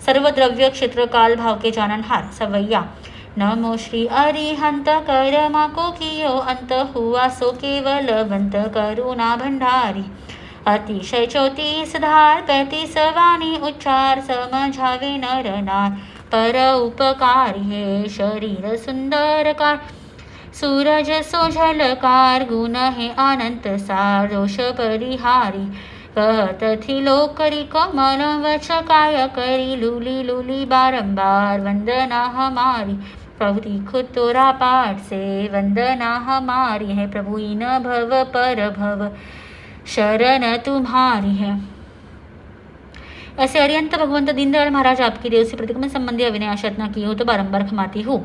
सर्व द्रव्य क्षेत्र काल भाव के जाननहार सवैया नमो श्री अरिहंत करमा को कियो अंत हुआ सो केवल वंत करुणा भंडारी अतिशय 34 धार 35 वाणी उच्चार समझावे नर नार पर उपकारी हे शरीर सुंदरकार सूरज सोझलकार गुण हे अनंत सार दोष परिहारी कहत थी लोकरी कमल वच काय करी लूली लूली बारंबार वंदना हमारी प्रभु खुद तोरा पाठ से वंदना हमारी है प्रभु इन भव पर भव शरण तुम्हारी है। ऐसे अरिहंत भगवंत दीनदयाल महाराज आपकी देव से प्रतिक्रमण संबंधी अविनय आशतना की हो तो बारंबार क्षमाती हूँ।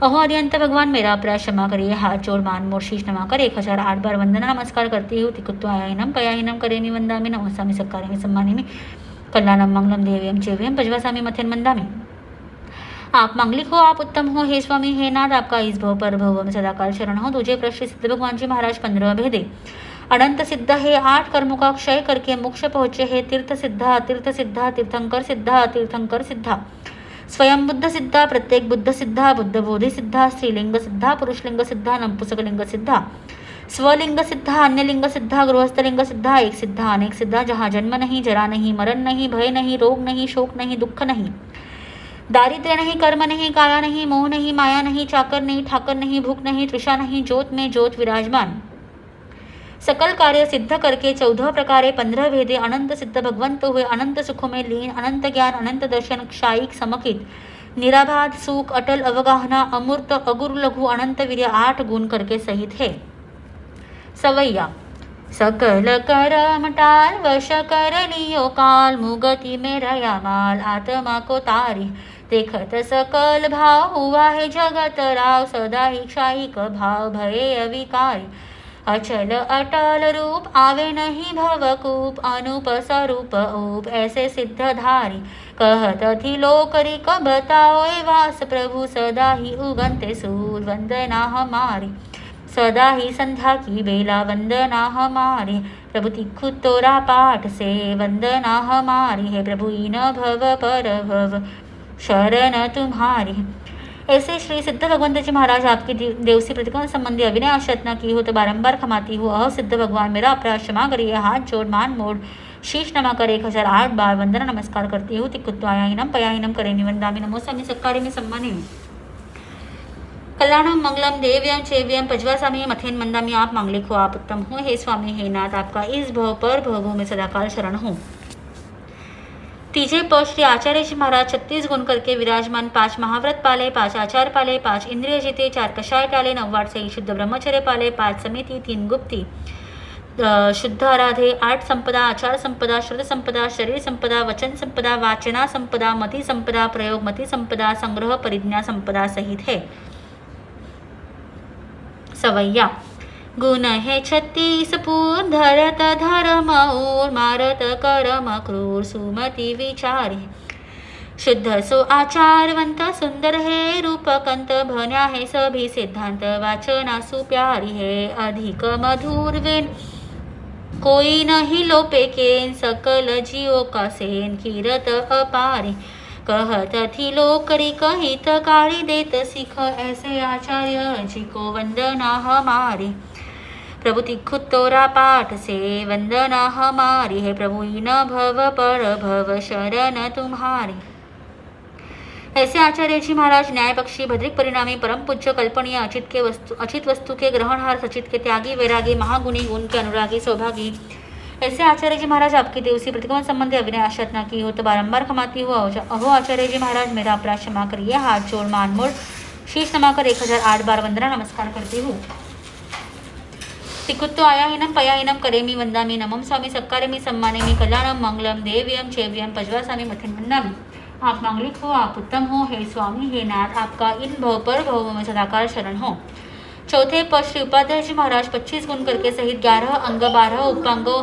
अहो अरिहंत भगवान मेरा अपराध क्षमा करिए। हाथ जोड़ मान मोर शीश नमा कर 1008 बार वंदना नमस्कार करती हूँ। तिकुत्तो आयाहीनं पयाहीनं करेमि वंदामि नमस्सामि सक्कारेमि सम्मानेमि कल्याणं मंगलं देव्यं चेव्यं भजवासामि मथेन वंदामि। आप मांगलिक हो, आप उत्तम हो, हे स्वामी हे नाथ, आपका इस भव पर भव में सदाकाल शरण हो। तुझे प्रश्न सिद्ध भगवान जी महाराज 15 भेदे अनंत सिद्ध है 8 कर्मों का क्षय करके मोक्ष पहुँचे है। तीर्थ सिद्धा तीर्थंकर सिद्धा तीर्थंकर सिद्धा स्वयं बुद्ध सिद्धा प्रत्येक बुद्ध सिद्धा बुद्ध बोधि सिद्धा स्त्रीलिंग सिद्धा पुरुषलिंग सिद्धा नपुंसकलिंग सिद्धा स्वलिंग सिद्धा अन्यलिंग सिद्धा गृहस्थलिंग सिद्धा एक सिद्धा अनेक सिद्धा जहाँ जन्म नहीं जरा नहीं मरण नहीं भय नहीं रोग नहीं शोक नहीं दुख नहीं दारिद्र्य नहीं कर्म नहीं काया नहीं मोह नहीं माया नहीं चाकर नहीं ठाकर नहीं भूख नहीं तृषा नहीं ज्योत में ज्योत विराजमान सकल कार्य सिद्ध करके 14 प्रकारे 15 भेदे अनंत सिद्ध भगवंत हुए अनंत सुखों में लीन अनंत ज्ञान अनंत दर्शन क्षायिक समकित निराबाध सुख अटल अवगाहना अमूर्त अगुरु लघु अनंत वीर्य 8 गुण करके सहित है। सवैया सकल करम टाल वश कर लियो काल मुगति में रया माल आत्मा को तारी देखत सकल भाव हुआ है जगत राव सदा ही क्षायिक भाव भये अविकारी अचल अटल रूप आवे नहीं भवकूप अनूप स्वरूप ऊप ऐसे सिद्धधारी कहत थी लोकरी क बताओ वास प्रभु सदा ही उगंते सूर वंदना हमारी सदा ही संध्या की बेला वंदना हमारी प्रभु तिखु तोरा पाठ से वंदना हमारी है प्रभु इन भव पर भव शरण तुम्हारी। ऐसे श्री सिद्ध भगवंत जी महाराज आपकी देव से प्रतिक्रमण संबंधी अविनय आशतना की हो तो बारंबार क्षमाती हूँ। अह सिद्ध भगवान मेरा अपराध क्षमा करिए। हाथ जोड़ मान मोड़ शीश नमा कर 1008 बार वंदना नमस्कार करती हूँ। तिकुत्तो आयाहीनं पयाहीनं करेमि वंदामि नमोस्सामि सक्कारेमि सम्मानेमि कल्याणं मंगलम देव्यं चेव्यं भजवासामि मथेन वंदामि। आप मांगलिक हो, आप उत्तम हो, हे स्वामी हे नाथ, आपका इस भव पर भवों में सदाकाल शरण हूँ। तीजे पद श्री आचार्य जी महाराज 36 गुण करके विराजमान 5 महाव्रत पाले 5 आचार पाले 5 इंद्रिय जीते 4 कषाय टाले 9 से शुद्ध ब्रह्मचर्य पाले 5 समिति 3 गुप्ती शुद्ध आराधे 8 संपदा आचार संपदा श्रुत संपदा शरीर संपदा वचन संपदा वाचना संपदा मति संपदा प्रयोग मति संपदा संग्रह परिज्ञा संपदा सहित है। सवैया गुण है 36 पूर्ण धरत धर्म और मारत कर्म क्रूर सुमति विचारी शुद्ध सो आचारवंत सुंदर है रूपकंत भन्या है सभी सिद्धांत वाचना सुप्यारी है अधिक मधुर वेन कोई नहीं लोपे केन सकल जीवों का सेन कीरत अपारी कहत थी लोक हितकारी देत सिख, ऐसे आचार्य जी को वंदना हमारी। प्रभु तिखुत तोरा पाठ से वंदना हमारी है, प्रभु इन भव पर भव शरण तुम्हारी। ऐसे आचार्य जी महाराज न्यायपक्षी, भद्रिक परिणामी, परम पूज्य, कल्पनीय, अचित वस्तु के ग्रहणहार, सचित के त्यागी, वैरागी, महागुणी, गुण के अनुरागी, सौभागी, ऐसे आचार्य जी महाराज आपकी देवसी प्रतिक्रमण संबंधी अभिनय आशा की हो तो बारंबार खमाती हो। अहो आचार्य जी महाराज मेरा अपराध क्षमा करिए। हाथ जोड़ मानमोड़ शीश नमाकर 1008 बार वंदना नमस्कार करती हूँ। तिकुत्तो आयाहीनम पयाहीनम करेमी वंदामी नमम स्वामी सक्कारेमी सम्मानेमी कल्याणम मंगलम देव्यम चेव्यम पजवासामी मथिन वंदामी। आप मांगलिक हो, आप उत्तम हो, हे स्वामी, हे नाथ, आपका इन भव पर भव में सदाकाल शरण हो। चौथे पद श्री उपाध्याय जी महाराज 25 गुण करके सहित 11 अंग 12 उपांगों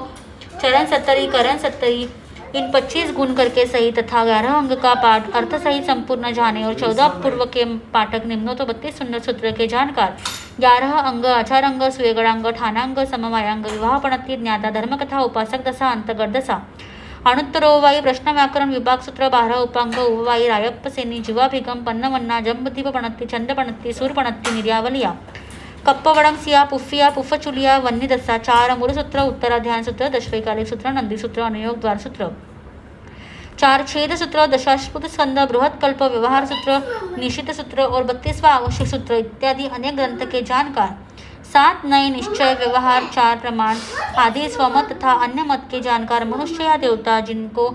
चरण 70 करण 70 इन 25 गुण करके सहित तथा 11 अंग का पाठ अर्थ सहित संपूर्ण जाने और 14 पूर्व के पाठक निम्नो तो 32 सुंदर सूत्र के जानकार 11 अंग आचारांग स्वेगड़ांग ठानांग समवायांग विवाह पणति ज्ञाता धर्मकथा उपासक दशा अंतर्गत दशा अणुत्तरोवाई प्रश्न व्याकरण विभाग सूत्र 12 उपांग उवाई रायप्प सेनी जीवाभिगम पन्नमन्ना जंबदीप पणति छंद पणति सूर पणति निर्यावलिया कप्पवड़म सिया पुफ्फिया पुफ्फचुलिया वन्नी दशा 4 मूलसूत्र उत्तराध्यान सूत्र दशवैकालिक सूत्र नंदी सूत्र अनुयोग द्वार सूत्र 4 छेद सूत्र दशाश्पुत स्कंद बृहत कल्प व्यवहार सूत्र निश्चित सूत्र और 32वां आवश्यक सूत्र इत्यादि अनेक ग्रंथ के जानकार 7 नए निश्चय व्यवहार 4 प्रमाण आदि स्वमत तथा अन्य मत के जानकार मनुष्य या देवता जिनको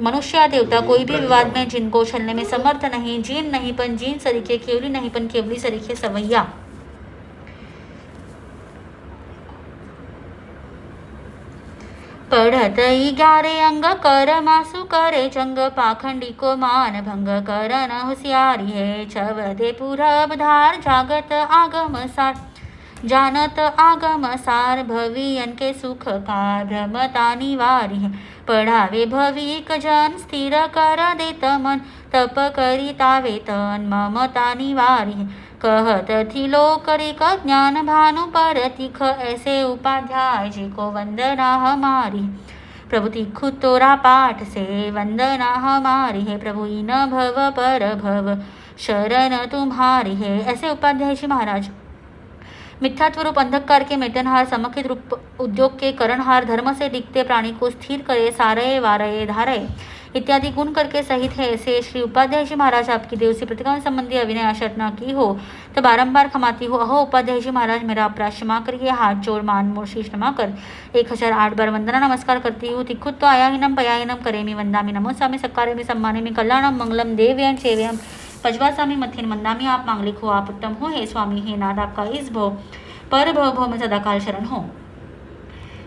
मनुष्य या देवता कोई भी विवाद में जिनको छलने में समर्थ नहीं, जीन नहीं पन जीन सरीखे, केवली नहीं पन केवली सरीखे सवैया। पढ़त 11 अंग कर मासु करे जंग, पाखंडी को मान भंग कर न होशियारी है। छवदे पूरब धार जागत आगम सार, जानत आगम सार भवियन के सुख का भ्रमता निवारी है। पढ़ावे भविक जन स्थिर कर देत मन, तप करी तावे तन ममता निवारी है। कहत थी लोकरिक ज्ञान भानु पर तिख, ऐसे उपाध्याय जी को वंदना हमारी। प्रभु तिखुत तोरा पाठ से वंदना हमारी है, प्रभु इन भव पर भव शरण तुम्हारी है। ऐसे उपाध्याय जी महाराज मिथ्यात्व रूप अंधकार के मेटनहार, समकित रूप उद्योग के करणहार, धर्म से डिगते प्राणी को स्थिर करे, सारये वारये धारये इत्यादि गुण करके सहित है। ऐसे श्री उपाध्याय जी महाराज आपकी देवसी प्रतिक्रमण संबंधी अभिनय आशा की हो तो बारंबार खमाती हो। अहो उपाध्याय जी महाराज मेरा अपराध क्षमा करिए। हाथ जोड़ मान मोड़ शीश नमाकर 1008 बार वंदना नमस्कार करती हूँ। तिखुत तो आयाहीनम पयाहीनम करेमी वंदामी नमो स्वामी सक्कारेमी सम्मानेमी कल्याणम मंगलम देव्यम चेव्यम पजवासामी मथिन वंदामी। आप मांगलिक हो, आप उत्तम हो, हे स्वामी, हे नाथ, आपका इस भव पर भव में सदाकाल शरण हो।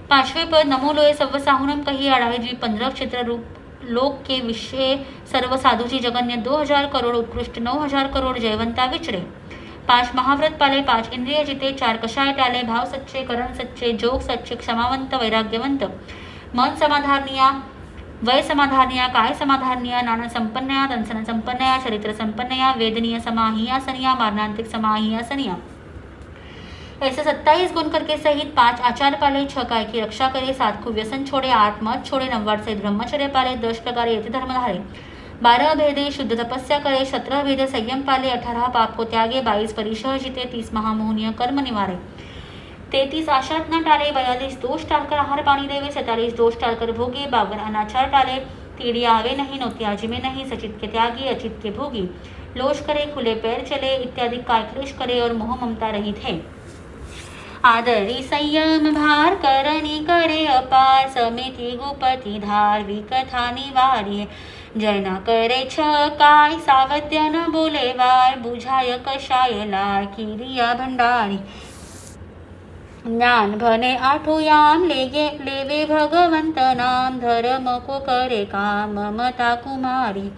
5वें पद नमो लोए सव्व साहुनम कही आढ़ावे जी 15 क्षेत्र रूप लोक के विषय सर्व साधुची जगन्य 2000 करोड़ उत्कृष्ट 9000 करोड़ जयवंता विचरे। 5 महाव्रत पाले 5 इंद्रिय जिते 4 कषाय टाले भाव सच्चे करण सच्चे जोग सच्चे क्षमावंत वैराग्यवंत मन समाधारनिया वय समाधारनिया काय समाधारनिया नाना संपन्नया दंसन संपन्नया चरित्र संपन्नया वेदनीय समाहियासनिया मारणांतिक समाहियासनिया। ऐसे 27 गुण करके सहित 5 आचार पाले, 6 काय की रक्षा करे, 7 को व्यसन छोड़े, 8 मत छोड़े, 9 सहित ब्रह्मचर्य पाले, 10 प्रकार यति धर्म धारे, 12 भेदे शुद्ध तपस्या करे, 17 भेदे संयम पाले, 18 पाप को त्यागे, 22 परिशह जिते, 30 महामोहनीय कर्म निवारे, 33 आशात न टाले, 42 दोष टालकर आहार पानी देवे, 47 दोष टालकर भोगे, 52 अनाचार टाले, तीड़िया आवे नहीं नोत्याजी में नहीं, सचित के त्यागी अचित के भोगी, लोष करे खुले पैर चले इत्यादि काय क्लेश करे और मोह ममता रहित है। आदरी संयम भार करणी करे अपार, समिति गुपति धार्वी कथा निवारी है। जय न करे छ काय सावध्य न बोले वार, बुझाय कषाय लार किरिया भंडारी। ज्ञान भने आठुयाम लेवे भगवंत नाम, धर्म को करे काम ममता कुमारी।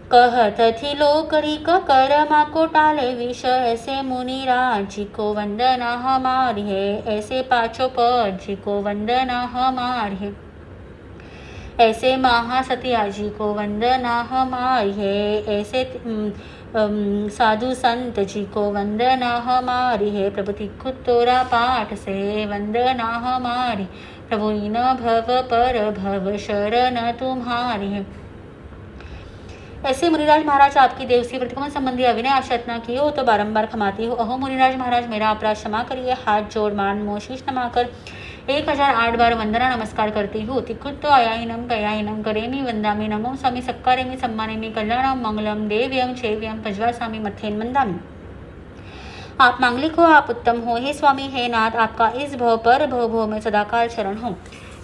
कहत थी लोकरिक करमा को टाले विषय, ऐसे मुनिराज जी को वंदना हमारी है। ऐसे 5 पद जी को वंदना हमारी है। ऐसे महासतिया जी को वंदना हमारी है। ऐसे साधु संत जी को वंदना हमारी है। प्रभु तिखुत तोरा पाठ से वंदना हमारी, प्रभु इन भव पर भव शरण तुम्हारी है। ऐसे मुनिराज महाराज आपकी देव से प्रतिक्रमण संबंधी अविनय आशतना की हो तो बारंबार क्षमाती हो। अहो मुनिराज महाराज मेरा अपराध क्षमा करिए। हाथ जोड़ मान मोह शीश नमाकर 1008 बार वंदना नमस्कार करती हूँ। तिखुत्तो आयाहीनम कयाहीनम करेमी वंदामी नमो स्वामी सक्कारेमी सम्मानेमी कल्याणम मंगलम देव्यम छेव्यम पज्वासामी मथेन वंदामी। आप मांगलिक हो, आप उत्तम हो, हे स्वामी हे नाथ, आपका इस भव पर भव में सदाकाल शरण हो।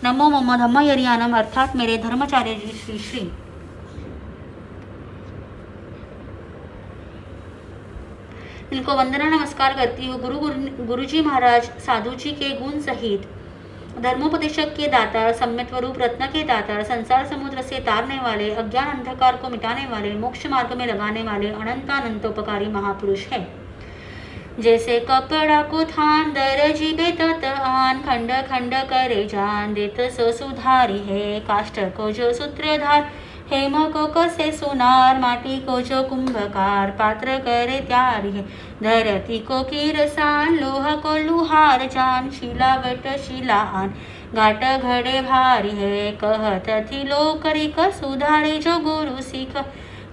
नमो मम धम्म यरियानम अर्थात मेरे धर्माचार्य जी श्री श्री इनको वंदना नमस्कार करती हूँ। गुरुजी महाराज साधु जी के गुण सहित धर्मोपदेशक के दाता, सम्यक रूप रत्न के दाता, संसार समुद्र से तारने वाले, अज्ञान अंधकार को मिटाने वाले, मोक्ष मार्ग में लगाने वाले अनंतानंतोपकारी महापुरुष है। जैसे कपड़ा को थान दरजी बेतत आन, खंड खंड करे जान देत सो सुधारी है। काष्ठ को जो सूत्रधार, हेम को कसे सुनार, माटी को जो कुंभकार पात्र करे त्यारी है। धरती को कीरसान, लोह को लुहार जान, शिलावट शिलान घाट घड़े भारी है। कहत थी लोकरिक सुधारे जो गुरु सिख,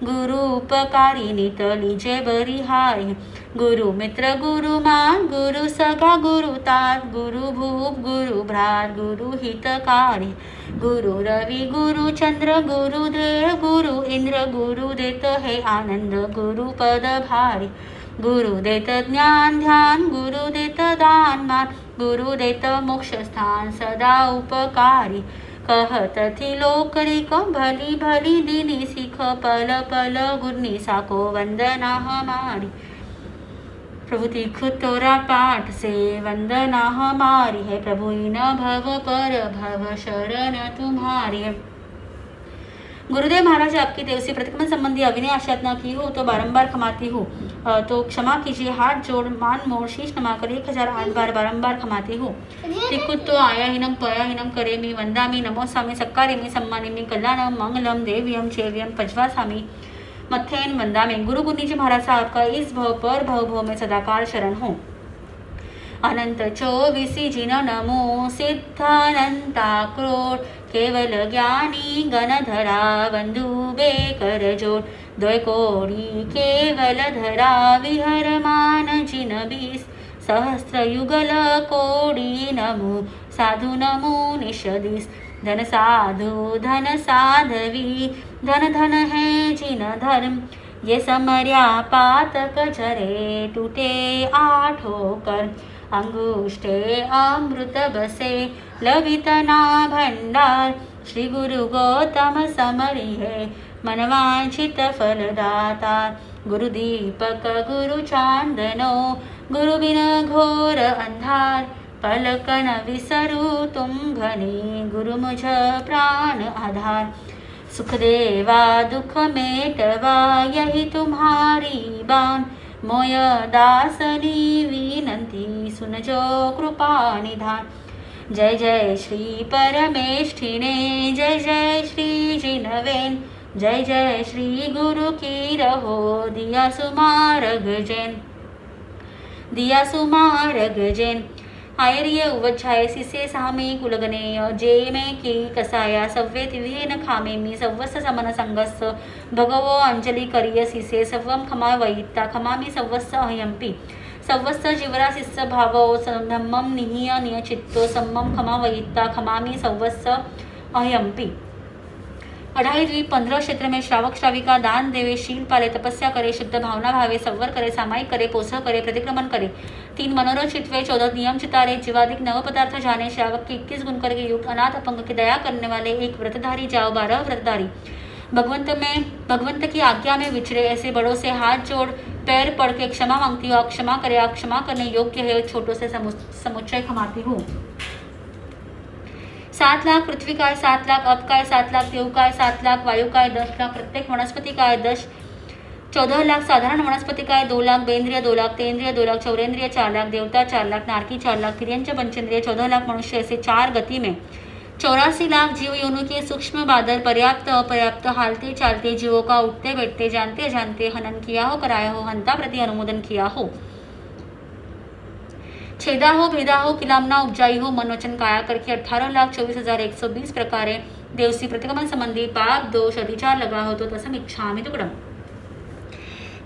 गुरु उपकारी नित लीजे बरिहारी। गुरु मित्र गुरु मान, गुरु सगा गुरु तात, गुरु भूप गुरु भ्रात, गुरु हितकारी। गुरु रवि गुरु चंद्र गुरु देव गुरु इंद्र, गुरु देत है आनंद गुरु पद भारी। गुरु देत ज्ञान ध्यान, गुरु देत दान मान, गुरु देत मोक्ष स्थान सदा उपकारी। कहत थी लोकरिक भली भली दीनी सिख, पल पल गुरनी साको वंदना हमारी। प्रभु तीर्थ तोरा पाठ से वंदना हमारी है। प्रभु इन भव पर भव शरण तुम्हारी है। गुरुदेव महाराज आपकी देव से प्रतिक्रमण संबंधी अविनय आशतना की हो तो बारंबार क्षमाती हूँ, तो क्षमा कीजिए। हाथ जोड़ मान मोड़ शीश नमाकर 1008 बार बारंबार क्षमाती हूँ। तिकुत्तो आयाहीनम पयाहीनम करेमी वंदामी नमो स्वामी सक्कारेमी सम्मानेमी कल्याणम मंगलम देव्यम छेव्यम पज्वासामी मथेन वंदामी। गुरु गुरुजी महाराज साहब का इस भव पर भव में सदाकाल शरण हो। अनंत 24 जिन नमो सिद्धानंता क्रोड, केवल ज्ञानी गणधरा वंदुबे कर जोड़। 2 कोड़ी केवल धरा विहरमान जिन 20, सहस्त्र युगल कोड़ी नमो साधु नमो निषदीस। धन साधु धन साधवी, धन धन है जिन धर्म, ये समर्या पातक झरे टूटे आठों कर। अंगुष्ठे अमृत बसे लवितना भंडार, श्री गुरु गौतम समरी है मनवांछित फलदाता। गुरु दीपक गुरु चांदनो, गुरु बिन घोर अंधार, पलक न विसरू तुम घनी, गुरु मुझ प्राण आधार। सुख देवा दुख मेटवा यही तुम्हारी बान, मोय दासनी विनंती सुनजो कृपा निधान। जय जय श्री परमेष्ठिने, जय जय श्री जिनवेन, जय जय श्री गुरु की रहो दिया सुमारग जैन, दिया सुमारग जैन। आयर्य उवच्छाय सिसे सामे कुलगनेय, जे में की कसाया सव्वे तिव्येन खामे मी सव्वस्स समन संगस्स। भगवो अंजलि करिय सिसे सव्वम खमा वैत्ता, खमामी सव्वस्स अहयंपी। सव्वस्स जीवरा शिष्य भावो धम्मम निहीय नियचित्तो, सम्मम खमा वैत्ता, खमामी सव्वस्स अहयंपी। 28 द्वीप 15 क्षेत्र में श्रावक श्राविका दान देवे, शील पाले, तपस्या करे, शुद्ध भावना भावे, संवर करे, सामायिक करे, पोसह करे, प्रतिक्रमण करे, 3 मनोरथ चितवे, 14 नियम चितारे, जीवादिक 9 पदार्थ जाने, श्रावक के 21 गुण करके युक्त, अनाथ अपंग की दया करने वाले, 1 व्रतधारी जाओ, 12 व्रतधारी। भगवंत की आज्ञा में विचरे ऐसे बड़ों से हाथ जोड़ पैर पड़ के क्षमा मांगती हूँ। आप क्षमा करे, आप क्षमा करने योग्य है, छोटों से समुच्चय क्षमाती हूँ। 7 लाख पृथ्वी काय, 7 लाख अप काय, 7 लाख देव काय, 7 लाख वायु काय, 10 लाख प्रत्येक वनस्पति काय, 14 लाख साधारण वनस्पति काय, 2 लाख बेंद्रिय, 2 लाख तेंद्रिय, 2 लाख चौरेंद्रिय, 4 लाख देवता, 4 लाख नारकी, 4 लाख तिर्यंच पंचेंद्रिय, 14 लाख मनुष्य, ऐसे 4 गति में 84 लाख जीव योनि के सूक्ष्म बादल पर्याप्त अपर्याप्त हालते चालते जीवों का उठते बैठते जानते जानते हनन किया हो, कराया हो, हंता प्रति अनुमोदन किया हो। छेदा हो भेदा हो किलामना उपजाई हो मन वचन काया करके 18,24,120 प्रकारे देवसी प्रतिक्रमण संबंधी पाप दोष अधिचार लगा हो तो तसम इच्छामि तुकडम।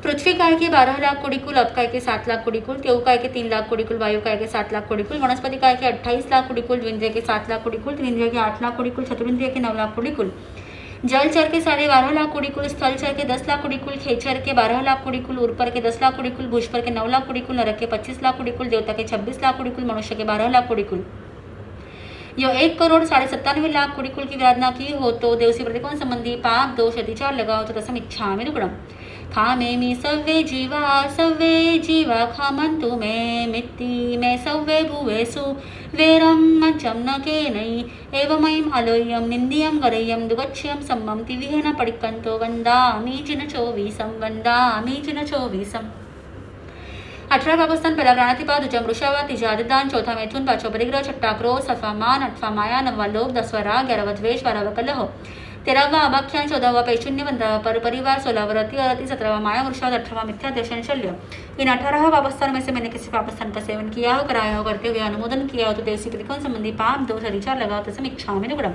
पृथ्वी काय के 12 लाख कोटी कुल, अब काय के 7 लाख कोटी कुल, तेऊ काय के 3 लाख कोटी कुल, वायु काय के 7 लाख कोटी कुल, वनस्पति काय के 28 लाख कोटी कुल, द्विंद्रिय के 7 लाख कोटी कुल, त्रिंद्रिय के 8 लाख कोटी कुल, चतुरिंद्रिय के 9 लाख कोटी कुल, जल चर के 12.5 लाख कोटी कुल, स्थल चर के 10 लाख कोटी कुल, खेचर के 12 लाख कोटी कुल, ऊपर के 10 लाख कोटी कुल, भूस्पर के 9 लाख कोटी कुल, नरक के 25 लाख कोटी कुल, देवता के 26 लाख कोटी कुल, मनुष्य के 12 लाख कोटी कुल। यो 1,97,00,000 कोटी कुल की विराधना की हो तो देवसी प्रतिकोण संबंधी पाप दोष अतिचार लगा हो तो तसम इच्छामि दुक्कडम। खामेमि सर्वे जीवा खामन्तु मे मित्ति मे सव्वे भुवेषु वेरं मज्जं न केनै एवमयम् अलोयं निन्द्यं गरेयं दुगच्छ्यं सम्मं तिविहेन पडिक्कन्तो वन्दामि जिनचोवीसं वन्दामि जिनचोवीसं। 18 पाकिस्तान, पहला प्राणातिपात, दूजा मृषावा, तीजा आदिदान, चौथा मैथुन, पांचवा परिग्रह, छठा क्रोध, सातवां मान, आठवां माया, नववां लोभ, 10वां राग, 11वां द्वेष, 12वां कलह, 13वां अभाख्यान, 14वां पैशून्य, 15वां पर परिवार, 16वां रति, 17वां माया वृषाद, 18वां मिथ्या दर्शन शल्य। इन 18 पाकिस्तान में से मैंने किसी पाकिस्तान का सेवन किया हो, कराया हो, करते हुए अनुमोदन किया हो तो देवसी प्रतिकोण संबंधी पाप दोष अधिचार लगा हो तसम इच्छामि दुक्कडम।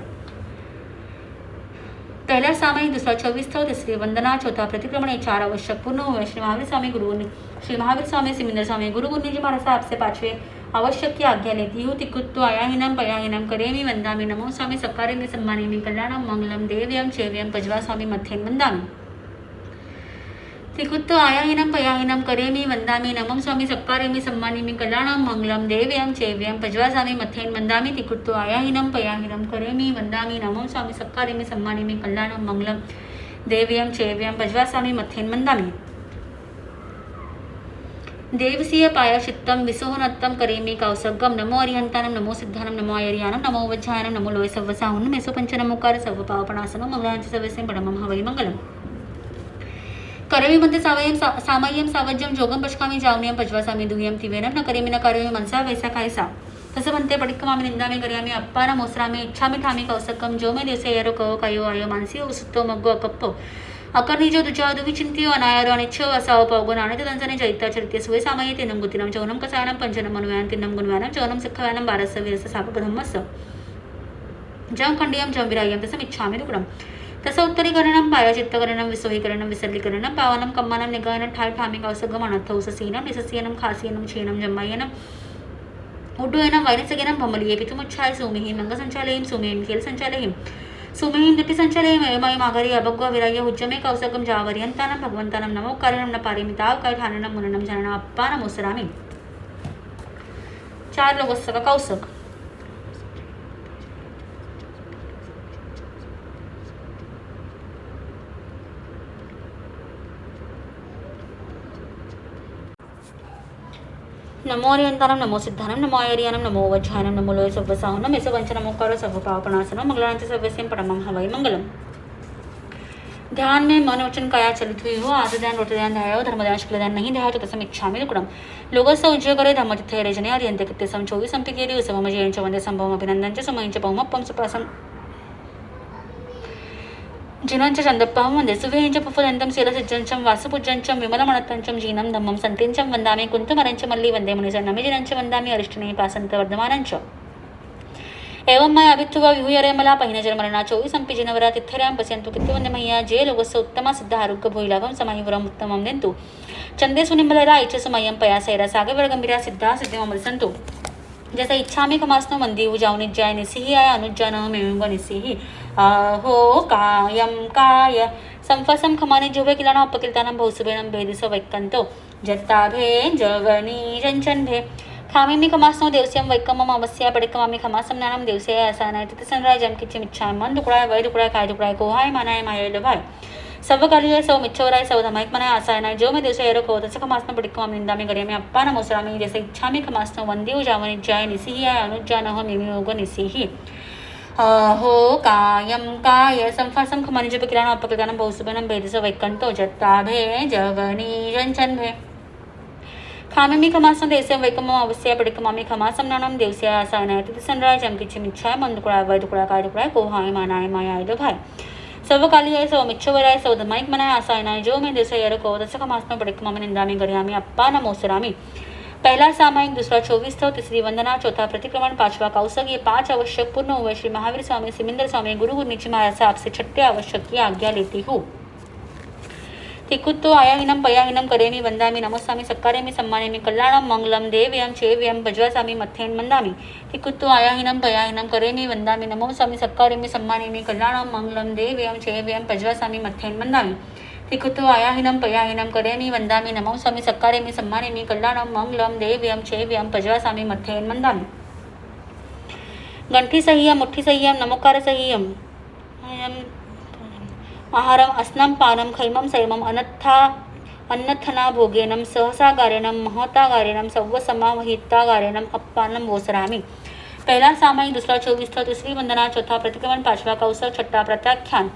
पहला सामयिक, दूसरा 24 तीसरी वंदना, चौथा प्रतिक्रमण, 4 आवश्यक पूर्ण हुए। श्री महावीर स्वामी सिमिंदर स्वामी गुरु गुरु जी महाराज साहब से 5वें आवश्यक की आज्ञा लेती हूँ। तिकुत्तो आयाहीनम पयाहीनम करेमि वंदामि नमो स्वामी सकारेमि सम्मानेमि कल्याणम मंगलम देव्यम चेव्यम पजवा स्वामी मध्येन वंदामि। तिकुत्तो आयाहीनम पयाहीनम करेमि वंदामि नमो स्वामी सकारेमि सम्मानेमि कल्याणम मंगलम देव्यम चेव्यम पजवा स्वामी मध्येन वंदामि। तिकुत्तो आयाहीनम पयाहीनम करेमि वंदामि नमो स्वामी सकारेमि सम्मानेमि कल्याणम मंगलम देव्यम चेव्यम पजवा स्वामी मध्येन वंदामि। देवसीय पायाशित्तम विसोहनत्तम करेमि कौसगम नमो अरिहंतानम नमो सिद्धानम नमो आयरियानम नमो वज्जायनम नमो लोय सव्वसाहुन मेसो पंचनमोकार सर्व पावपणासनम मंगलांच सव्यसेन पडमम हवै मंगलम। करेमि मध्ये सामय्यम सावज्यम जोगम पशकामी जावनियम पजवासामी दुय्यम तिवेनम न करेमि न करेमि मनसा वैसा कायसा तसं म्हणते पडिक्कमामी निंदामी करियामी अप्पारा मोसरामी इच्छामी ठामी कौसकम जो मे दिवसे येरो कहो कायो आयो मानसी उसुत्तो मग्गो अकप्पो अकर्निजो दुजा दुविचिंतियो अनायरो अनिच्छो असाव पवगुण आणते तंजने जैता चरित्य सुवे सामये तेनम गुतिनम चौनम कसायनम पंचनम अनुयान तिन्नम गुणव्यानम चौनम सिक्खव्यानम बारस्य वीरस्य सापकधम्मस्य जम खंडियम जम विरायम तसम इच्छामि दुक्कडम। तसं उत्तरीकरणम पायाचित्तकरणम विसोहीकरणम विसर्लीकरणम पावनम कम्मानम निगायनम ठाय ठामी कौसगम अनर्थौससीनम निसस्यनम खासीनम क्षीणम जम्मायनम उड्डयनम वैनसगेनम भमलिये पितुमुच्छाय सुमिहिं मंगसंचालयीं सुमिहिं खेलसंचालयीं सुमिहिं द्युतिसंचालयीं मयमयी माघारी अभग्वा विराय हुज्जमे कौसगम जावर्यंतानम भगवंतानम नमो कारणम न पारिमिताव काय ठाननम मुननम जननम अप्पा नमोसरामि। 4 लोग का कौसक। नमो अरिहंतानम नमो सिद्धानम नमो आयरियानम नमो वज्जायनम नमो लोय सव्वसाहुनम मेसो पंचनमोकार सर्व पावपणासनम मंगलांच सव्यसेन पडमम हवै मंगलम। ध्यान में मन वचन काया चलित हुई हो। आज ध्यान रोट ध्यान ध्यायो धर्म ध्यान शुक्ल ध्यान नहीं ध्यायो तो तसम इच्छामि दुक्कडम। लोगस्य उज्जय करे धम्मचित्ते रेजने अर्यन्ते कृत्यसम 24 संपिकेरी उसमम जयंच वंदे संभवम अभिनंदनच समयंच बहुमप्पम सुपासम जिनांच चंदप्पहं वंदे सुवेंच पुफुदन्तं शीलसिज्जंचं वासुपूज्यंचं विमलमणत्तंचं जीनं धम्मं सन्तींचं वन्दामि कुन्तुमरञ्च मल्ली वन्दे मुनिजनमि जिनंच वन्दामि अरिष्टनेमि पासन्त वर्धमानञ्च एवं मया अभित्थुवा विहुयरे मला पहिनजन्मरणा 24 संपि जिनवरा तिथ्थर्यां पश्यन्तु कृत्यवन्दे मह्या जे लोकस्य उत्तमा सिद्ध आरोग्य भोईलाभं समायुवरम् उत्तमं देन्तु चंदे सुनिम्बलरा इच्छ समयं पयासैरा सागरगंभीरा सिद्धा सिद्धिममृसन्तु जैसा इच्छामि कमास्नो मंदीव जावनिज्जाय निसिहि आय अनुज्जानः मेव निसिहि आहो कायं काय संफसं खमानि जुवे किलाना अपकिलतानं बहुसुभेनं भेदिस वैक्कन्तो जत्ताभे जवनी जंचन्भे खामेमि खमास्नो देवस्यं वैक्कमम अवस्या पडिक्कमामि खमासं ज्ञानं देवसे आसानाय तिथसनराजं किचिमिच्छाय मन दुकडाय वै दुकडाय काय दुकडाय कोहाय मानाय माये लभाय सव्वकालिय सव मिच्छवराय सव धमायक मनाय आसायनाय जो मैं दिवसे एरो को तसे खमास्नो पडिक्कमामि निंदामि गरियामि अप्पा नमोसरामि जैसे इच्छामि खमास्नो वंदीव जावनिज्जाय निसिहि आय अनुज्जानः मेव निसिहि आहो कायं काय संफसं खमानि जुवे किलाना अपकिलतानं बहुसुभेनं भेदिस वैक्कन्तो जत्ताभे जवनी जंचन्भे खामेमि खमासं देवस्यं वैक्कमम अवस्या पडिक्कमामि खमासं ज्ञानं देवसे आसायनाय तिथसनराजं किचिमिच्छाय मन दुकडाय वै दुकडाय काय दुकडाय कोहाय मानाय मायाय लभाय सव्वकालिय सव मिच्छवराय सव धमायक मनाय आसायनाय जो मैं दिवसे एरो को तसे खमास्नो पडिक्कमामि निंदामि गरियामि अप्पा नमोसरामि। पहला सामायिक, दूसरा 24 तीसरी वंदना, चौथा प्रतिक्रमण, पांचवा कौसक, ये 5 आवश्यक पूर्ण हुए। श्री महावीर स्वामी सिमिंदर स्वामी गुरु गुरुनिची महाराज साहब से छठे आवश्यक की आज्ञा लेती हूँ। तिकुत्तो आयाहीनम पयाहीनम करेमी वंदामी नमोस्वामी सत्कारेमी सम्मानेमी कल्याणम मंगलम देव्यम चेव्यम भजवासामी मथेन वंदामी। तिकुत्तो आयाहीनम पयाहीनम करेमी वंदामी नमोस्वामी सत्कारेमी सम्मानेमी कल्याणम मंगलम देव्यम चेव्यम भजवासामी मथेन वंदामी। तिकुत्तो आयाहीनम पयाहीनम करेमी वंदामी नमोस्वामी सत्कारेमी सम्मानेमी कल्याणम मंगलम देव्यम चेव्यम भजवासामी मथेन वंदामी। गंठी सह्यम मुठ्ठी सह्यम नमोकार सह्यम आहारम अस्नम पानम खैमम संयमम अन्नथना भोगेनम सहसागारेणम महतागारेणम सव्वसमावहितागारेणम अप्पानम वोसरामी। पहला सामायिक, दूसरा 24 तीसरी वंदना, चौथा प्रतिक्रमण, पांचवा कौसक, छठा प्रत्याख्यान।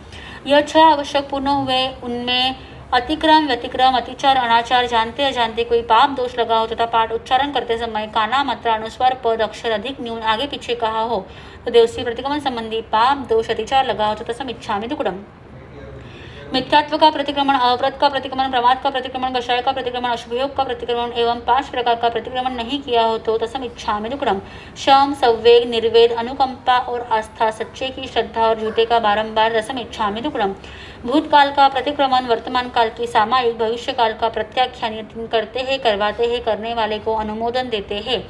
यह 6 आवश्यक पूर्ण हुए। उनमें अतिक्रम, व्यतिक्रम, अतिचार, अनाचार, जानते अजानते कोई पाप दोष लगा हो तथा पाठ उच्चारण करते समय काना, मात्रा, अनुस्वार, पद, अक्षर अधिक न्यून आगे पीछे कहा हो तो देवसी प्रतिक्रमण संबंधी पाप दोष अतिचार लगा हो तो तसम इच्छामि दुक्कडम। मिथ्यात्व का प्रतिक्रमण, अव्रत का प्रतिक्रमण, प्रमाद का प्रतिक्रमण, कषाय का प्रतिक्रमण, अशुभयोग का प्रतिक्रमण एवं 5 प्रकार का प्रतिक्रमण नहीं किया हो तो तसम इच्छामि दुक्कडम। शम, संवेग, निर्वेद, अनुकंपा और आस्था, सच्चे की श्रद्धा और झूठे का बारंबार तसम इच्छामि दुक्कडम। भूतकाल का प्रतिक्रमण, वर्तमान काल की सामायिक, भविष्य काल का प्रत्याख्यान, ये 3 करते हैं, करवाते हैं, करने वाले को अनुमोदन देते हैं।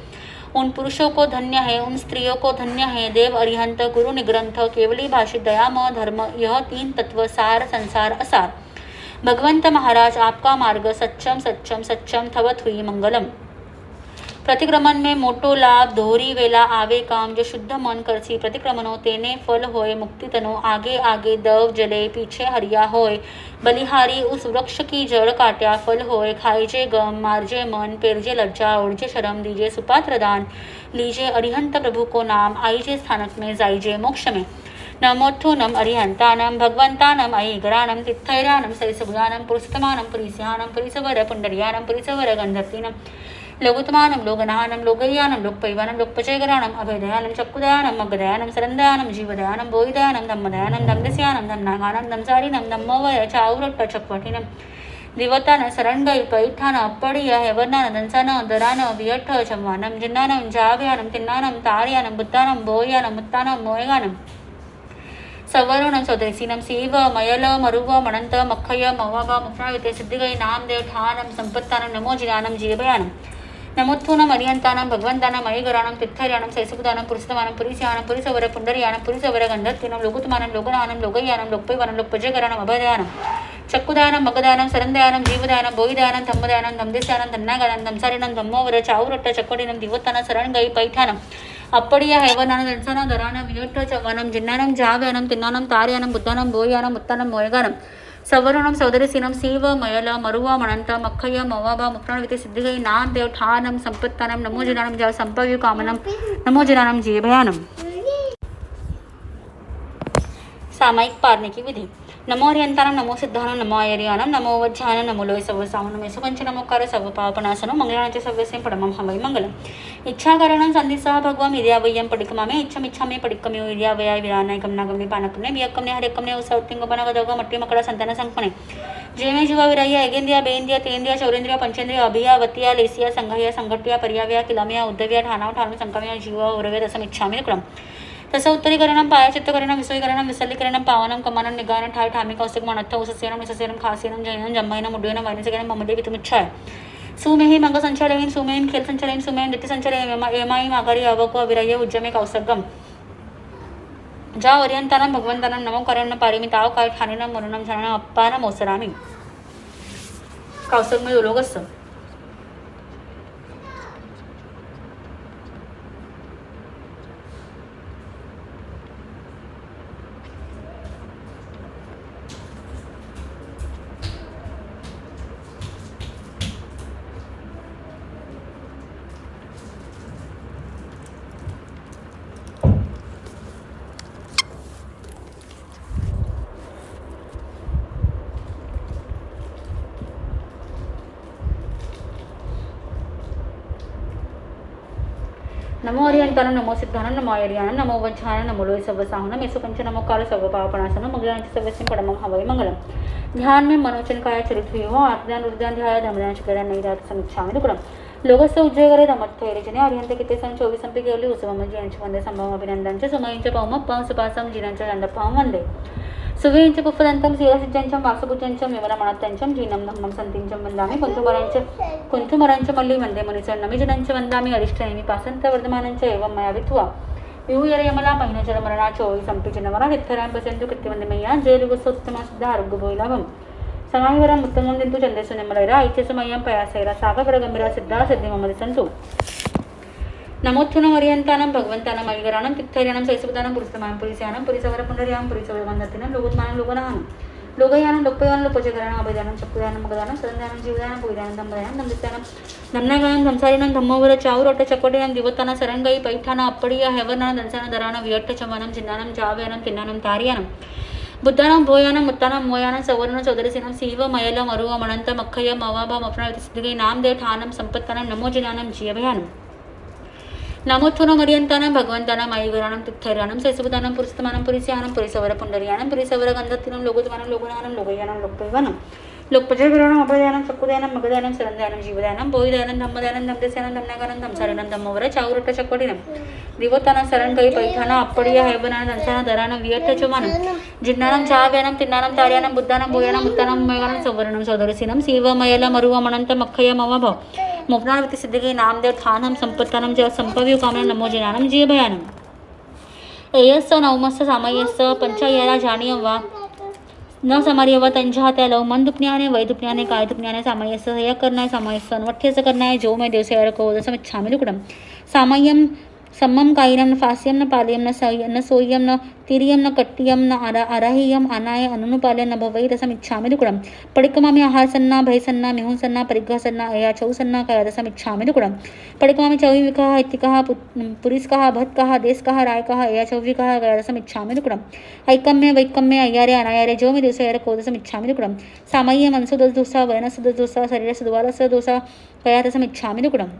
उन पुरुषों को धन्य है, उन स्त्रियों को धन्य है, देव अरिहंत गुरु निग्रंथ केवली भाषित दयामय धर्म, यह 3 तत्व सार संसार असार। भगवंत महाराज आपका मार्ग सच्चम सच्चम सच्चम थवत हुई मंगलम। प्रतिक्रमण में मोटो लाभ, दोहरी वेला आवे काम, जो शुद्ध मन करसी प्रतिक्रमणो तेने फल होय मुक्ति तनो, आगे आगे दव जले पीछे हरिया होय, बलिहारी उस वृक्ष की जड़ काट्या फल होय, खाइजे गम मारजे मन, पेरजे लज्जा, ओढ़जे शरम, दीजे सुपात्र दान, लीजे अरिहंत प्रभु को नाम, आईजे स्थानक में जाइजे मोक्ष में। नमोत्थुनम अरिहंतानम भगवंतानम ऐगरानम तित्थैरानम सरिसभुजानम पुरुषोत्तमानम पुरीस्यानम पुरीसवर पुंडरियानम पुरीसवर गंधर्तीनम लघुत्मानम लोगनाहनम लोकय्यानम लोकपैवानम लोकपचयगरानम अभयदयानम चक्कुदयानम मग्गदयानम सरंदयानम जीवदयानम बोहिदयानम धम्मदयानम धम्मदस्यानम धम्नागानम धम्सारिनम धम्मवय चाउरट्ट चक्वटिनम दिवतान सरणगई पैठान अप्पडिय हेवर्नान दंसान दरान वियट्ठ चव्वानम जिन्नानम जाभयानम तिन्नानम तार्यानम बुद्धानम बोयानम मुत्तानम मोयगानम सवर्णम सौदरीसीनम सीव मयल मरुव मणंत मखय मवाब मुक्नाविते सिद्धिगई नामदेव ठानम संपत्तानम नमो जिनानम जीवयानम। नमोत्थुनम अरिहंतानम भगवंतानम ऐगरानम तित्थैरानम सैसुकुदानम पुरुषोत्तमानम पुरीस्यानम पुरीसवर पुंडरियानम पुरीसवर गंधर्तीनम लोकुत्मानम लोकनाहनम लोकय्यानम लोकपैवानम लोकपजयगरानम अभयदयानम चक्कुदयानम मगदयानम सरंदयानम जीवदयानम बोहिदयानम धम्मदयानम धम्मदेस्यानम धन्नागानम धम्सारिनम धम्मोवर चाउरट्ट चक्वटिनम दिवत्तान सरणगई पैठानम अप्पडिय हेवनान दंसान दरान वियट्ठ चव्वानम जिन्नानम जाभयानम तिन्नानम तार्यानम बुद्धानम बोयानम मुत्तानम मोयगानम सवर्णम सौदरीसीनम सीव मयल मरुव मणंत मखय मवाब मुक्नाविते सिद्धिगई नामदेव ठानम संपत्तानम नमो जिनानम जा संपव्यु कामनम नमो जिनानम जीवयानम। सामायिक पारने की विधि। नमो हरियंतानम नमो सिद्धानम नमो आयर्यानम नमो वज्जानम नमो लोय सवसावनम पंच नमोकार सव पापनाशनो मंगलानाचे सव्यसें पडमम हवै मंगलम। इच्छाकरणं संधिसह भगवम इर्यावय्यम पडिक्कमामे इच्छामि पडिक्कमयो इर्यावयाय विरानाय गमनागमने पानकमने वियक्कमने हरिक्कमने उसौत्तिंगपनगदग मट्टी मकड़ा संतान संपणे जेमे जीवा विराया एगेंद्रिया बेंद्रिया तेंद्रिया चौरेंद्रिया पंचेंद्रिया अभिया वतिया लेसिया संघया संघट्या पर्यावया किलामया उद्धव्या ठाणाव ठाणू संकमया जीवा उरव्या तसमिच्छामि दुक्कडम। तस उत्तरीकरणं पायचित्तकरणं विसोयीकरणं विसल्लीकरणं पावनं कमानं निगानं ठाय ठामी कौशिक मनत्थ उसस्यनं निसस्यनं खास्यनं जैनं जम्मयनं मुड्यनं वैनसगनं ममदे वितुमिच्छाय सुमेहि मंग संचालयीन सुमेन खेल संचालयीन सुमेन नृत्य संचालयीन एमाई माघारी अवको अविरय उज्जमे कौसगम जा ओरियंतानं भगवंतानं नमो करणं पारिमिताव काय ठाणेनं मरणं झाणं अप्पानं मोसरामी। कौसग में लोग असतं। नमो हरिहंतानम नमो सिद्धानम नमो आयर्यानम नमो वज्जानम नमो लोय सवसाहनम येसु पंच नमोकार सव पापनाशनम मंगलानाचे सव्यसें पडमम हवै मंगलम। ध्यान में मनोचन काया चरित हुई हो आत्मध्यान उद्यान ध्याय धर्मध्यान शुक्लध्यान नहीं ध्यात समीक्षामि दुक्कडम। लोकस्य उज्जयकरे रमत्थैरजने अर्यन्ते किते सन 24 संपी केवली उत्सवमजी यांचे वंदे संभव अभिनंदनचे सुमयींचे पवमप्पं सुपासं जिनांच्या दंडपं वंदे सुवींचे पुफदंतं शिरसिज्जंचं वासुपूज्यंचं विमलमणत्तंचं जीनं धम्मं संतींचं वंदामि कुंथुमरांचं मल्ली वंदे मुनिचरणमिजनंचं वंदामि अरिष्टनेमि पासंत वर्धमानंच एवं मया वित्वा विहूयरे यमला महिनचर मरणाचोळी संपिचिनवरा विठ्ठरां पश्यन्तु कृत्यवंदे मय्या जयलुगसोत्तमा शुद्ध आरोग्य भोईलाभम समाहिवरं उत्तमं दिन्तु चन्देषु निमलैरा ऐच्यसमयं पयासैरा सागपर गंभीरा सिद्धा सिद्धि ममदि सन्तु नमोत्थुनं वर्यन्तानं भगवन्तानं मयिगरानं तित्थैर्यानं सैसुपदानं पुरुषतमानं पुरिस्यानं पुरिसवर पुण्डर्यां पुरिसवरगन्धतिनं लोकोत्मानं लोकनानं लोकयानं लोकपयानं लोपचकरानं अभयदानं चक्कुदानं मगदानं सदनदानं जीवदानं पुरिदानं दंबदानं दंबिस्तानं धमनागानं धमसारिनं धम्मवर चावरट चकोटीनं दिवतानं सरंगाई पैठानं अप्पडिया हेवरनं दंसानं दरानं वियट्ट चमनं चिन्नानं जावयानं तिन्नानं तारियानं बुद्धानं भोयानं मुत्तानं मोयानं सवर्णं चौदरसेनं सीव मयलं अरुव मणंत मख्खय मवाभा मफना सिद्धिगे नामदेव ठानं संपत्तानं नमो जिनानं जियभयानं नमोत्थुनं मर्यन्तानं भगवन्तानं मयिगरानं तित्थैर्यानं सैसुपदानं पुरुषतमानं पुरिस्यानं पुरिसवर पुण्डर्यानं पुरिसवर गन्धत्तिनं लोकोत्मानं लोकनानं लोकयानं लोकपैवानं लोकपजयगरानं अभयदानं चक्कुदानं मगदानं सरंदानं जीवदानं भोईदानं धम्मदानं धमदेस्यानं धमनागानं धमसारिनं धम्मवर चावरट चक्कोटीनं दिवतानं सरंगाई पैठानं अप्पडिया हेवनानं दंसानं दरानं वियट्ट चमानं जिन्नानं जाव्यानं तिन्नानं तार्यानं बुद्धानं भोयानं मुत्तानं मयगानं सवर्णं सौदरसीनं सीव मयलं मरुव मणंत मख्खय मवाभव मोपनावती सिद्धिगे नामदेव ठानं संपत्तानं च संपव्यू कामनं नमो जिनानं जियभयानं एयस्स नवमस्स सामयस्स पंचायरा जाणीयं वा न समार्यव तंजा त्याला मन दुपण्याने वै दुपण्याने काय दुपण्याने सामयस्स हय करणाय सामयस्स अनवठ्यस करणाय जो मै दिवसे को जसं इच्छामि लुकडं सामय्यं सम्मं कायिनं न फास्यं न पाल्यं न सोय्यं न तिर्यं न कट्टियं न आराह्यं अनाय अनुनुपाल्यं न भवै रसमिच्छामि दुकडं पडिकमामि आहारसन्ना भयसन्ना मिहुंसन्ना परिग्रहसन्ना अया चौसन्ना कया रसमिच्छामि दुकडं पडिकमामि चौविकः इत्तिकः पुरिस्कः भत्कः देस्कः रायकः अया चौविकः कया रसमिच्छामि दुकडं ऐकम्य वैकम्य अय्यारे अनायारे जो मे दिवसयारे कोदसमिच्छामि दुकडं सामय्य मनसुदोसा वयनसुदोसा शरीरसुद्वालसदोसा कया रसमिच्छामि दुकडं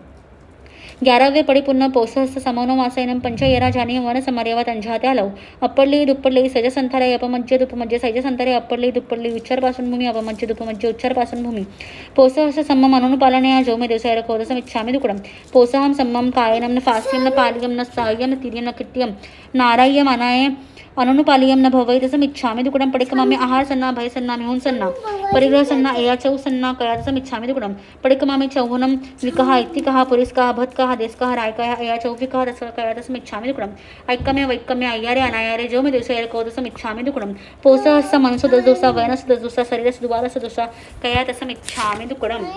11वे पडिपुन्न पौसहस्स समनो मासैनं पंचयरा जानी वन समार्यव तंजा त्यालव अप्पडली दुप्पडली सजसंथारे अपमज्य दुपमज्य सजसंथारे अप्पडली दुप्पडली उच्चारपासून भूमी अपमज्य दुपमज्य उच्चारपासून भूमी पौसहस्स सम्मम अनुपालनया जो मे दिवसयार कोदसमिच्छामि दुकडं पौसहं सम्मम कायनं न फास्यं न पाल्यं न सायं न तिर्यं न किट्यं नाराय्यं अनाय अनुनुपालियं न भवै रसमिच्छामि दुकडं पडिकमामि आहारसन्ना भयसन्ना मिहुंसन्ना परिग्रहसन्ना एया चौसन्ना कया रसमिच्छामि दुकडं पडिकमामि चौवनं विकः इत्तिकः पुरिस्कः भत्कः देस्कः रायकः एया चौविकः कया रसमिच्छामि दुकडं ऐक्यम्य वैक्यम्य अय्यारे अनायारे जो मे दिवसयारे कोदसमिच्छामि दुकडं पौसहस्स मनसुदोसा वयनसुदोसा शरीरसुद्वालसदोसा कया रसमिच्छामि दुकडं